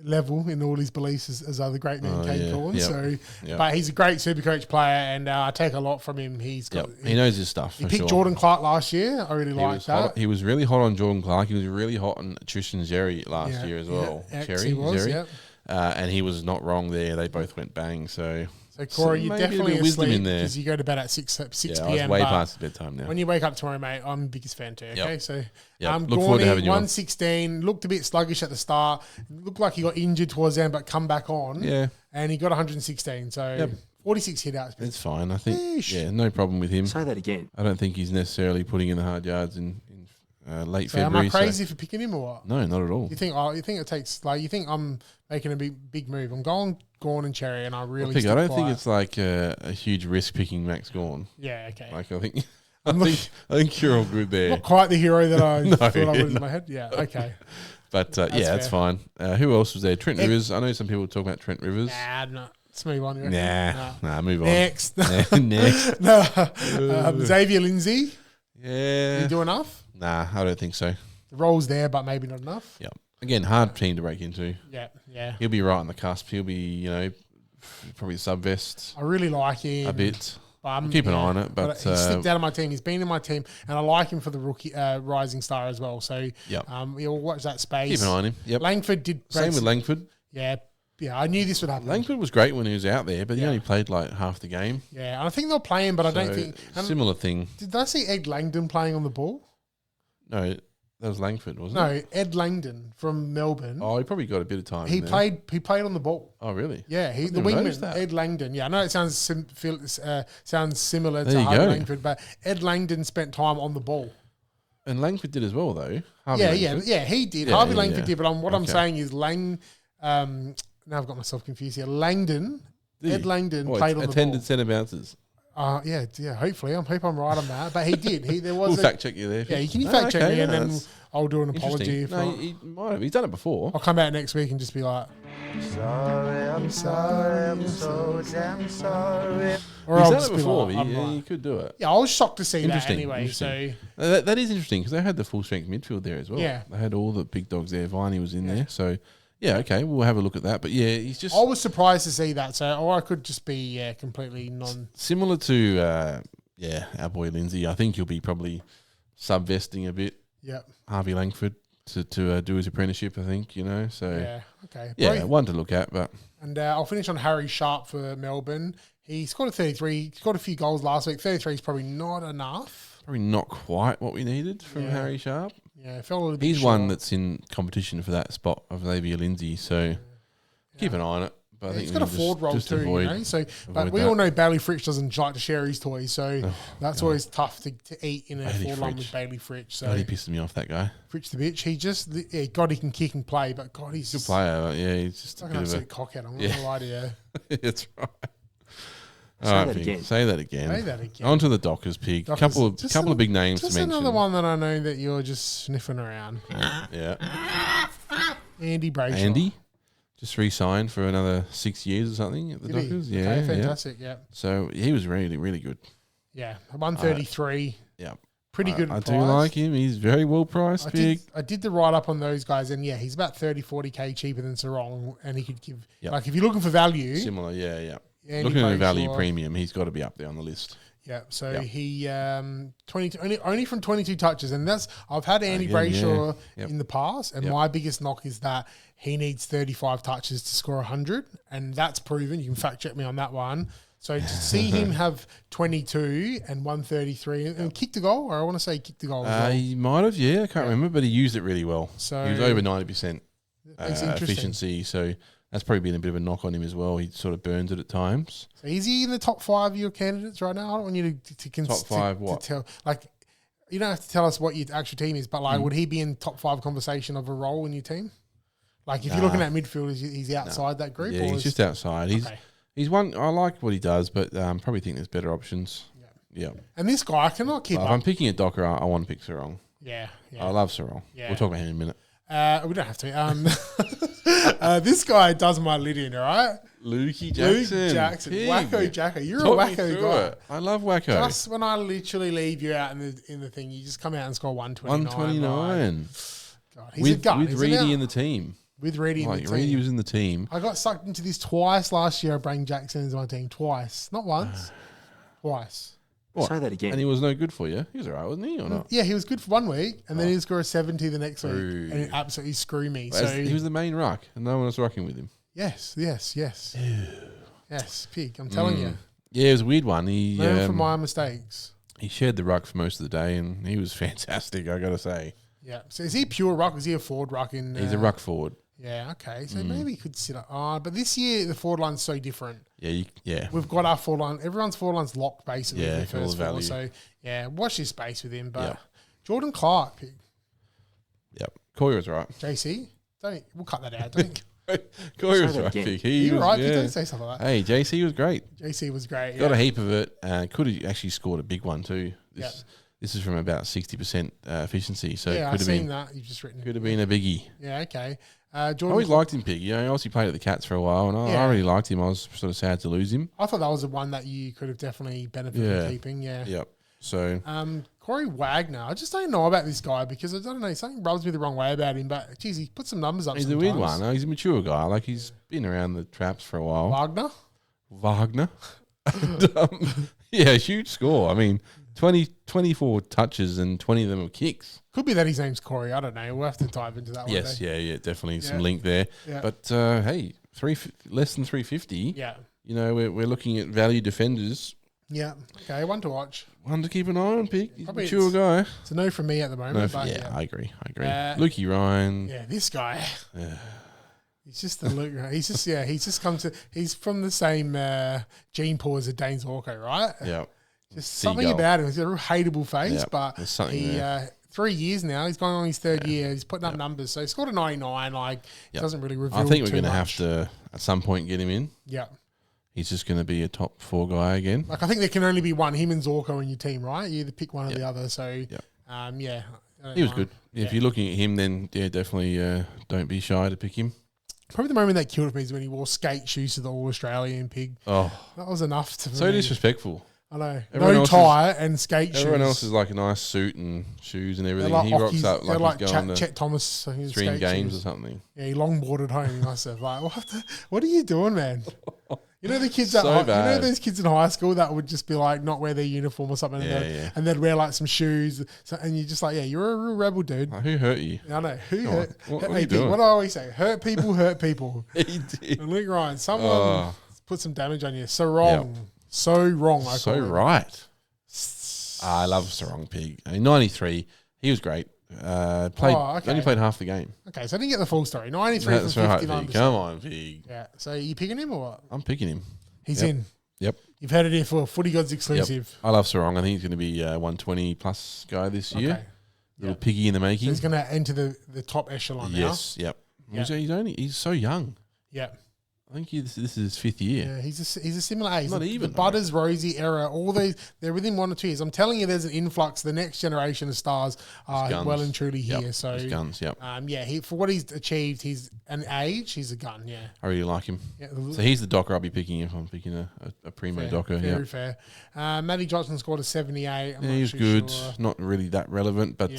Speaker 2: level in all his beliefs as other great men Kane Corn. So,
Speaker 1: Yep.
Speaker 2: but he's a great Supercoach player, and I take a lot from him. He's got
Speaker 1: He knows his stuff.
Speaker 2: He picked Jordan Clark last year. I really liked that.
Speaker 1: He was really hot on Jordan Clark. He was really hot on Tristan Xerri last year as well.
Speaker 2: Xerri.
Speaker 1: And he was not wrong there. They both went bang. So
Speaker 2: Corey, you're definitely
Speaker 1: wisdom
Speaker 2: asleep
Speaker 1: in there
Speaker 2: because you go to bed at 6
Speaker 1: I
Speaker 2: p.m.
Speaker 1: was way past bedtime now.
Speaker 2: When you wake up tomorrow, mate, I'm the biggest fan too. Okay, so
Speaker 1: Look forward to having you on.
Speaker 2: 116, looked a bit sluggish at the start. Looked like he got injured towards the end, but come back on.
Speaker 1: Yeah,
Speaker 2: and he got 116. So 46 hit outs.
Speaker 1: It's fine. I think. Yeah, no problem with him.
Speaker 5: Say that again.
Speaker 1: I don't think he's necessarily putting in the hard yards in late
Speaker 2: so
Speaker 1: February.
Speaker 2: Am I crazy for picking him or what?
Speaker 1: No, not at all.
Speaker 2: You think it takes you think I'm making a big move? I'm going Gawn and Cherry, and I really.
Speaker 1: I don't think it's like a huge risk picking Max Gawn.
Speaker 2: Yeah. Okay.
Speaker 1: Like I think. I think you're all good there.
Speaker 2: Not quite the hero that I thought I was in my head. Yeah. Okay.
Speaker 1: But that's fine. Who else was there? Trent Rivers. I know some people talk about Trent Rivers.
Speaker 2: Nah, no. Let's move on.
Speaker 1: Nah, move on.
Speaker 2: Next.
Speaker 1: Next.
Speaker 2: No. Xavier Lindsay.
Speaker 1: Yeah.
Speaker 2: Did he do enough?
Speaker 1: Nah, I don't think so.
Speaker 2: The role's there, but maybe not enough.
Speaker 1: Yeah. Again, hard team to break into.
Speaker 2: Yeah.
Speaker 1: He'll be right on the cusp. He'll be, probably sub-vest.
Speaker 2: I really like him.
Speaker 1: A bit.
Speaker 2: I'll
Speaker 1: keep an eye on it. But
Speaker 2: he's slipped out of my team. He's been in my team, and I like him for the rookie rising star as well. So you'll watch that space.
Speaker 1: Keep an eye on him. Yep.
Speaker 2: Langford did.
Speaker 1: Same with Langford.
Speaker 2: Yeah. I knew this would happen.
Speaker 1: Langford was great when he was out there, but he only played like half the game.
Speaker 2: Yeah, and I think they're playing, but I don't think...
Speaker 1: Similar thing.
Speaker 2: Did I see Ed Langdon playing on the ball?
Speaker 1: No, that was Langford, wasn't it?
Speaker 2: No, Ed Langdon from Melbourne.
Speaker 1: Oh, he probably got a bit of time.
Speaker 2: He played on the ball.
Speaker 1: Oh, really?
Speaker 2: Yeah, the wingman, Ed Langdon. Yeah, I know it sounds similar to Harvey Langford, but Ed Langdon spent time on the ball.
Speaker 1: And Langford did as well, though.
Speaker 2: He did. Harvey Langford did, but I'm saying is now I've got myself confused here. Langdon, Ed Langdon played on the ball.
Speaker 1: Attended centre bounces.
Speaker 2: Hopefully. I hope I'm right on that. But he did.
Speaker 1: We'll fact check you there.
Speaker 2: Yeah, you can fact check me and then I'll do an apology.
Speaker 1: He might have. He's done it before.
Speaker 2: I'll come out next week and just be like,
Speaker 4: sorry, I'm sorry, I'm so damn sorry.
Speaker 2: Or
Speaker 1: he's
Speaker 2: I'll
Speaker 1: done
Speaker 2: just
Speaker 1: it
Speaker 2: be
Speaker 1: before.
Speaker 2: like,
Speaker 1: He could do it.
Speaker 2: Yeah, I was shocked to see that anyway. So
Speaker 1: that is interesting because they had the full strength midfield there as well.
Speaker 2: Yeah.
Speaker 1: They had all the big dogs there. Viney was in there. So yeah, okay, we'll have a look at that. But yeah, he's just...
Speaker 2: I was surprised to see that. Or I could just be completely
Speaker 1: similar to our boy Lindsay. I think he'll be probably sub-vesting a bit.
Speaker 2: Yeah.
Speaker 1: Harvey Langford to do his apprenticeship, I think, So
Speaker 2: yeah, okay.
Speaker 1: Yeah, one to look at. But
Speaker 2: and I'll finish on Harry Sharp for Melbourne. He scored a 33. He scored a few goals last week. 33 is probably not enough.
Speaker 1: Probably not quite what we needed from Harry Sharp.
Speaker 2: Yeah, it felt a little bit
Speaker 1: He's
Speaker 2: short.
Speaker 1: one that's in competition for that spot of Xavier Lindsay, so keep an eye on it. But I think
Speaker 2: he's got a forward role too, So, but we all know Bailey Fritsch doesn't like to share his toys, so that's always tough to eat in a forward line with Bailey Fritsch. So
Speaker 1: he pisses me off, that guy.
Speaker 2: Fritsch the bitch. He just God, he can kick and play, but God, he's
Speaker 1: good player. Yeah, he's just
Speaker 2: like an absolute cockhead. I'm not gonna lie to you.
Speaker 1: That's right.
Speaker 5: Say that again.
Speaker 1: Say that again.
Speaker 2: Say that again.
Speaker 1: On to the Dockers pig. Couple of big names to mention.
Speaker 2: Just another one that I know that you're just sniffing around.
Speaker 1: Yeah.
Speaker 2: Andy Brayshaw.
Speaker 1: Andy just re-signed for another 6 years or something at the Dockers. Yeah,
Speaker 2: okay, fantastic. Yeah.
Speaker 1: So he was really, really good.
Speaker 2: Yeah, 133.
Speaker 1: Yeah.
Speaker 2: Pretty good.
Speaker 1: I do like him. He's very well priced.
Speaker 2: I did the write up on those guys, and he's about 30-40K cheaper than Sarong, and he could give like if you're looking for value,
Speaker 1: similar. Yeah.
Speaker 2: Andy
Speaker 1: Looking at a
Speaker 2: Brayshaw,
Speaker 1: value premium, he's got to be up there on the list.
Speaker 2: Yeah, so he 22 only from 22 touches, and I've had Andy Brayshaw in the past, and my biggest knock is that he needs 35 touches to score 100, and that's proven. You can fact check me on that one. So to see him have 22 and 133 and kick the goal, or I want to say kick the goal. As well.
Speaker 1: He might have, I can't remember, but he used it really well.
Speaker 2: So
Speaker 1: he was over 90%
Speaker 2: interesting.
Speaker 1: efficiency, so that's probably been a bit of a knock on him as well. He sort of burns it at times.
Speaker 2: So is he in the top 5 of your candidates right now? I don't want you to
Speaker 1: top 5 what?
Speaker 2: To tell, you don't have to tell us what your actual team is, but would he be in top 5 conversation of a role in your team? If you're looking at midfield, is he outside that group?
Speaker 1: Yeah, he's just outside. He's one. I like what he does, but probably think there's better options. Yeah.
Speaker 2: And this guy, I cannot keep up.
Speaker 1: If I'm picking a Docker, I want to pick Sarong.
Speaker 2: Yeah.
Speaker 1: I love Sarong. Yeah. We'll talk about him in a minute.
Speaker 2: We don't have to. This guy does my lid in, all right?
Speaker 1: Lukey Jackson.
Speaker 2: Luke Jackson.
Speaker 1: Pig.
Speaker 2: Wacko Jacko. You're
Speaker 1: Talk
Speaker 2: a wacko guy.
Speaker 1: It. I love wacko.
Speaker 2: Just when I literally leave you out in the thing, you just come out and score 129.
Speaker 1: 129.
Speaker 2: God, he's a gun.
Speaker 1: With Reedy in the team.
Speaker 2: With Reedy in the team.
Speaker 1: Reedy was in the team.
Speaker 2: I got sucked into this twice last year. Bring Jackson into my team twice. Not once. Twice.
Speaker 1: What?
Speaker 5: Say that again.
Speaker 1: And he was no good for you. He was all right, wasn't he, or not?
Speaker 2: Yeah, he was good for 1 week, and then he'd score a 70 the next week,
Speaker 1: Ooh.
Speaker 2: and it absolutely screwed me.
Speaker 1: Well,
Speaker 2: So
Speaker 1: he was the main ruck, and no one was rucking with him.
Speaker 2: yes, Pig. I'm telling you,
Speaker 1: Yeah, it was a weird one.
Speaker 2: learn from my mistakes.
Speaker 1: He shared the ruck for most of the day, and he was fantastic, I got to say.
Speaker 2: Yeah. So is he pure ruck? Is he a forward ruck?
Speaker 1: He's a ruck forward.
Speaker 2: Yeah. Okay. So maybe he could sit up. But this year the forward line's so different.
Speaker 1: Yeah.
Speaker 2: We've got our forward line. Everyone's forward line's locked basically.
Speaker 1: Yeah,
Speaker 2: in the
Speaker 1: all
Speaker 2: first
Speaker 1: the
Speaker 2: four.
Speaker 1: value.
Speaker 2: So yeah, watch this space with him. But
Speaker 1: Yeah.
Speaker 2: Jordan Clark, Pig.
Speaker 1: Yep. Corey was right.
Speaker 2: JC. We'll cut that out. Don't.
Speaker 1: Corey
Speaker 5: Say
Speaker 1: was
Speaker 5: that
Speaker 1: right.
Speaker 5: again.
Speaker 1: He
Speaker 2: You're
Speaker 1: was,
Speaker 2: right.
Speaker 1: yeah.
Speaker 2: Don't say something like that.
Speaker 1: Hey, JC was great.
Speaker 2: JC was great.
Speaker 1: Got
Speaker 2: yeah.
Speaker 1: a heap of it. Could have actually scored a big one too. This is from about 60% efficiency, so
Speaker 2: Yeah,
Speaker 1: it
Speaker 2: I've
Speaker 1: could have
Speaker 2: seen
Speaker 1: been
Speaker 2: that. You've just written it.
Speaker 1: could have been a biggie.
Speaker 2: Yeah, okay.
Speaker 1: I
Speaker 2: Jordan,
Speaker 1: always liked him, Pig. He obviously played at the Cats for a while, and I really liked him. I was sort of sad to lose him.
Speaker 2: I thought that was the one that you could have definitely benefited from keeping. Yeah.
Speaker 1: Yep. So
Speaker 2: Corey Wagner, I just don't know about this guy because I don't know, something rubs me the wrong way about him. But geez, he put some numbers up.
Speaker 1: he's
Speaker 2: sometimes.
Speaker 1: a weird one. He's a mature guy. Like he's been around the traps for a while.
Speaker 2: Wagner.
Speaker 1: And, yeah, huge score. I mean, 24 touches and 20 of them were kicks.
Speaker 2: Could be that his name's Corey. I don't know. We'll have to dive into that one.
Speaker 1: Yes,
Speaker 2: day.
Speaker 1: yeah, definitely some link there.
Speaker 2: Yeah.
Speaker 1: But hey, less than 350.
Speaker 2: Yeah.
Speaker 1: You know, we're looking at value defenders.
Speaker 2: Yeah. Okay. One to watch.
Speaker 1: One to keep an eye on, Pig. He's a
Speaker 2: Probably
Speaker 1: mature guy.
Speaker 2: It's a no from me at the moment. But
Speaker 1: I agree.
Speaker 2: Lukey
Speaker 1: Ryan.
Speaker 2: Yeah, this guy. He's just the Luke. He's from the same gene pool as a Danes Orko, right?
Speaker 1: Yeah.
Speaker 2: Just something about him. He's got a real hateable face, but
Speaker 1: there's something
Speaker 2: he
Speaker 1: there.
Speaker 2: 3 years now. He's going on his third year. He's putting up numbers. So he scored a 99. Doesn't really reveal.
Speaker 1: I think we're
Speaker 2: going to
Speaker 1: have to at some point get him in.
Speaker 2: Yeah.
Speaker 1: He's just going to be a top 4 guy again.
Speaker 2: I think there can only be one, him and Zorko in your team, right? You either pick one or the other. So,
Speaker 1: He was good. If you're looking at him, then definitely don't be shy to pick him.
Speaker 2: Probably the moment that killed me is when he wore skate shoes to the All-Australian Pig.
Speaker 1: Oh,
Speaker 2: that was enough to
Speaker 1: so disrespectful.
Speaker 2: I know.
Speaker 1: Everyone
Speaker 2: no tie and skate shoes.
Speaker 1: Everyone else is like a nice suit and shoes and everything.
Speaker 2: Like
Speaker 1: he rocks up like he's going to
Speaker 2: Chet Thomas
Speaker 1: Stream Games or something.
Speaker 2: Yeah, he longboarded home. He must have what are you doing, man? You know the kids you know those kids in high school that would just be like not wear their uniform or something, and they'd wear like some shoes, and you're just like, you're a real rebel, dude.
Speaker 1: Who hurt you?
Speaker 2: I know who hurt.
Speaker 1: What are you doing?
Speaker 2: What do I always say? Hurt people, hurt people.
Speaker 1: He did.
Speaker 2: And Luke Ryan, someone put some damage on you. So wrong, so wrong.
Speaker 1: So right. I love Sarong Pig. 93. He was great. Only played half the game.
Speaker 2: Okay, so I didn't get the full story. 93
Speaker 1: That's
Speaker 2: from
Speaker 1: right,
Speaker 2: 59%.
Speaker 1: Pig. Come on, Pig.
Speaker 2: Yeah. So are you picking him or what?
Speaker 1: I'm picking him.
Speaker 2: He's in.
Speaker 1: Yep.
Speaker 2: You've heard it here for Footy Gods exclusive.
Speaker 1: Yep. I love Sarong. I think he's going to be a 120 plus guy this year.
Speaker 2: Okay.
Speaker 1: Little piggy in the making.
Speaker 2: So he's going to enter the top echelon now.
Speaker 1: Yes. Yep. He's so young.
Speaker 2: Yep.
Speaker 1: I think this is his 5th year.
Speaker 2: Yeah, he's a similar age.
Speaker 1: Not even.
Speaker 2: The Butters, Rosie era, all these, they're within 1 or 2 years. I'm telling you, there's an influx. The next generation of stars are well and truly here. So,
Speaker 1: his guns, yep.
Speaker 2: For what he's achieved, he's an age, he's a gun, yeah.
Speaker 1: I really like him.
Speaker 2: Yeah,
Speaker 1: so he's the docker I'll be picking if I'm picking a primo docker.
Speaker 2: Very fair. Matty Johnson scored a 78.
Speaker 1: He's good. Sure. Not really that relevant, but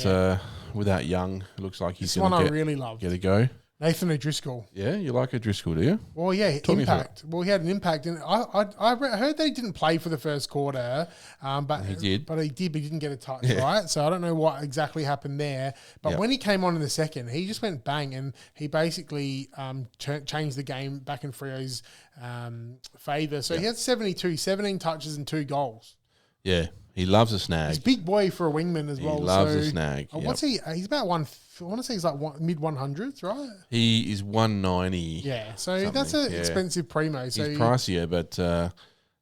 Speaker 1: without Young, it looks like he's going to
Speaker 2: really loved.
Speaker 1: Get a go.
Speaker 2: Nathan O'Driscoll.
Speaker 1: Yeah, you like O'Driscoll, do you?
Speaker 2: Well, yeah, impact. Well, he had an impact, and I heard that he didn't play for the first quarter, but
Speaker 1: he did.
Speaker 2: But he didn't get a touch, right? So I don't know what exactly happened there. But when he came on in the second, he just went bang, and he basically changed the game back in Freo's favour. So he had 17 touches and 2 goals.
Speaker 1: Yeah, he loves a snag.
Speaker 2: He's a big boy for a wingman as well.
Speaker 1: He loves a snag.
Speaker 2: What's he? He's about I want to say he's like mid 100s, right?
Speaker 1: He is 190.
Speaker 2: Yeah, so that's an expensive primo. So
Speaker 1: he's pricier, but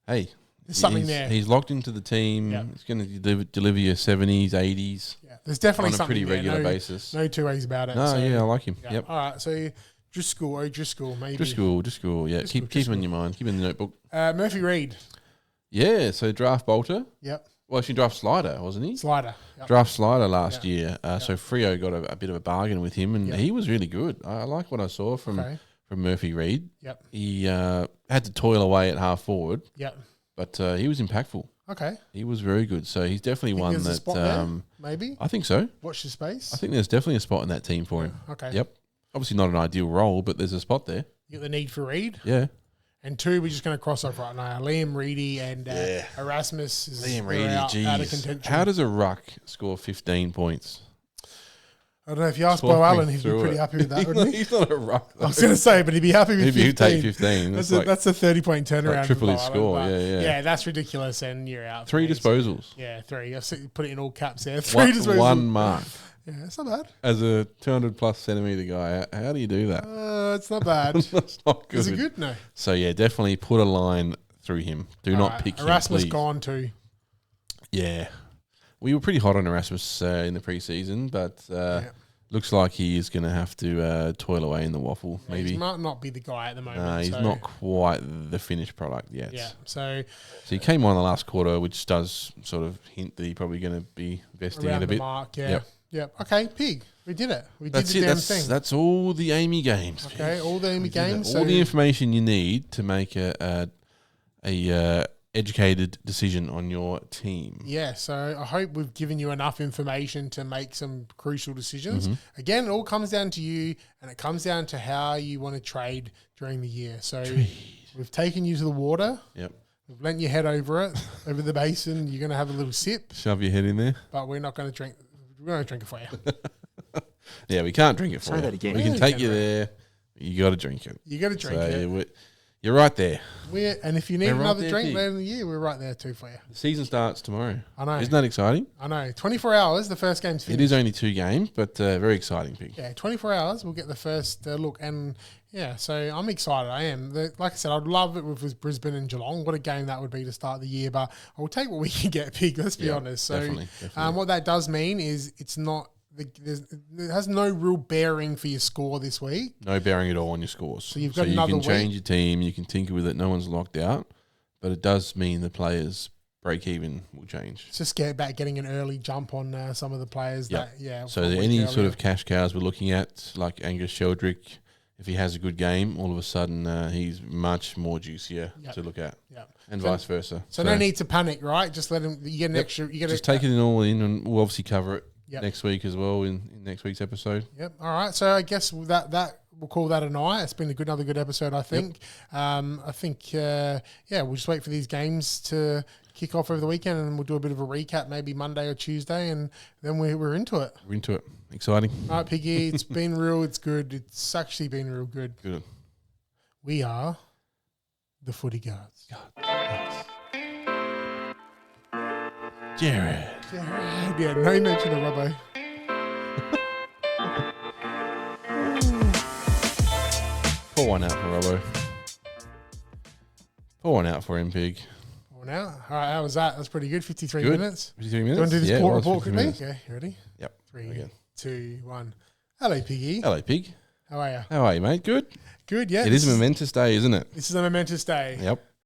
Speaker 1: hey,
Speaker 2: there's something there.
Speaker 1: He's locked into the team. Yep. He's going to deliver you 70s, 80s.
Speaker 2: Yeah, there's definitely
Speaker 1: on a
Speaker 2: something
Speaker 1: pretty regular basis.
Speaker 2: No 2 ways about it.
Speaker 1: No, I like him.
Speaker 2: Yeah.
Speaker 1: Yep.
Speaker 2: All right, so O'Driscoll, maybe.
Speaker 1: Driscoll, yeah. Keep him in your mind. Keep him in the notebook.
Speaker 2: Murphy Reid.
Speaker 1: Yeah, so draft Bolter.
Speaker 2: Yep.
Speaker 1: Well, actually draft Slider, wasn't he?
Speaker 2: Slider.
Speaker 1: Yep. Draft Slider last year. So Freo got a bit of a bargain with him, and he was really good. I like what I saw from Murphy Reid.
Speaker 2: Yep.
Speaker 1: He had to toil away at half forward.
Speaker 2: Yep.
Speaker 1: But he was impactful.
Speaker 2: Okay.
Speaker 1: He was very good. So he's definitely one that
Speaker 2: maybe.
Speaker 1: I think so.
Speaker 2: Watch the space.
Speaker 1: I think there's definitely a spot in that team for him.
Speaker 2: Okay.
Speaker 1: Yep. obviously not an ideal role, but there's a spot there.
Speaker 2: You got the need for Reid.
Speaker 1: Yeah.
Speaker 2: And 2, we're just going to cross over right now. Liam Reedy and Erasmus is
Speaker 1: Liam Reedy,
Speaker 2: out of contention.
Speaker 1: How does a ruck score 15 points?
Speaker 2: I don't know. If you ask Bo Allen, he'd be pretty happy with that, wouldn't he?
Speaker 1: He's not a ruck.
Speaker 2: I was going to say, but he'd be happy with 15.
Speaker 1: He'd take 15.
Speaker 2: That's a 30-point turnaround.
Speaker 1: Like triple his score, yeah.
Speaker 2: Yeah, that's ridiculous, and you're out.
Speaker 1: 3 disposals.
Speaker 2: Yeah, 3. I've put it in all caps there. 3 disposals.
Speaker 1: 1 mark.
Speaker 2: Yeah, it's not bad.
Speaker 1: As a 200-plus centimetre guy, how do you do that?
Speaker 2: It's not bad.
Speaker 1: That's not good.
Speaker 2: Is it good? No.
Speaker 1: So, yeah, definitely put a line through him. Do not pick him,
Speaker 2: Erasmus
Speaker 1: please.
Speaker 2: gone too.
Speaker 1: Yeah. We were pretty hot on Erasmus in the preseason, but looks like he is going to have to toil away in the waffle, maybe.
Speaker 2: He might not be the guy at the moment.
Speaker 1: He's not quite the finished product yet.
Speaker 2: Yeah, so
Speaker 1: he came on in the last quarter, which does sort of hint that he's probably going to be vesting it a bit.
Speaker 2: Mark, yeah. Yep. Okay, Pig. We did it. We
Speaker 1: did
Speaker 2: the damn thing.
Speaker 1: That's all the Amy games.
Speaker 2: Okay, all the Amy games.
Speaker 1: All the information you need to make a educated decision on your team.
Speaker 2: Yeah, so I hope we've given you enough information to make some crucial decisions. Again, it all comes down to you, and it comes down to how you want to trade during the year. So we've taken you to the water.
Speaker 1: Yep.
Speaker 2: We've lent your head over it, over the basin. You're going to have a little sip.
Speaker 1: Shove your head in there.
Speaker 2: But we're not going to drink. We're going to drink it for you.
Speaker 1: Yeah, we can't drink it for you.
Speaker 5: Say that again.
Speaker 1: We can take you there. You got to drink it.
Speaker 2: You got to drink it.
Speaker 1: You're right there.
Speaker 2: And if you need another drink later in the year, we're right there too for you.
Speaker 1: The season starts tomorrow.
Speaker 2: I know.
Speaker 1: Isn't that exciting?
Speaker 2: I know. 24 hours, the first game's finished.
Speaker 1: It is only 2 games, but very exciting, Pig.
Speaker 2: Yeah, 24 hours, we'll get the first look. And, yeah, so I'm excited. I am. Like I said, I'd love it if it was Brisbane and Geelong. What a game that would be to start the year. But I'll take what we can get, Pig, let's be honest. So
Speaker 1: definitely.
Speaker 2: What that does mean is it's not... it has no real bearing for your score this week.
Speaker 1: No bearing at all on your scores.
Speaker 2: So you've got another
Speaker 1: you
Speaker 2: week.
Speaker 1: can change your team, you can tinker with it, no one's locked out, but it does mean the players' break-even will change.
Speaker 2: It's just about getting an early jump on some of the players.
Speaker 1: So any sort of cash cows we're looking at, like Angus Sheldrick, if he has a good game, all of a sudden he's much more juicier to look at. And vice versa.
Speaker 2: So no need to panic, right? Just let him. You get an extra. You get
Speaker 1: just take it all in, and we'll obviously cover it next week as well in next week's episode.
Speaker 2: Yep. All right. So I guess that we'll call that a night. It's been another good episode, I think. I think we'll just wait for these games to kick off over the weekend, and we'll do a bit of a recap maybe Monday or Tuesday, and then we're into it.
Speaker 1: We're into it. Exciting.
Speaker 2: All right, Piggy. It's been real. It's good. It's actually been real good.
Speaker 1: Good.
Speaker 2: We are the Footy Guards.
Speaker 1: Jared.
Speaker 2: Yeah, no mention of Robbo.
Speaker 1: Pour one out for Robbo. Pour one out for him, Pig.
Speaker 2: Pour one out. All right, how was that? That's pretty good. 53 minutes.
Speaker 1: 53 minutes?
Speaker 2: Do you want to do this report quickly?
Speaker 1: Minutes.
Speaker 2: Okay, you ready?
Speaker 1: Yep.
Speaker 2: 3, 2, 1. Hello, Piggy.
Speaker 1: Hello, Pig.
Speaker 2: How are you?
Speaker 1: How are you, mate? Good?
Speaker 2: Good, yeah.
Speaker 1: It is a momentous day, isn't it?
Speaker 2: This is a momentous day.
Speaker 1: Yep.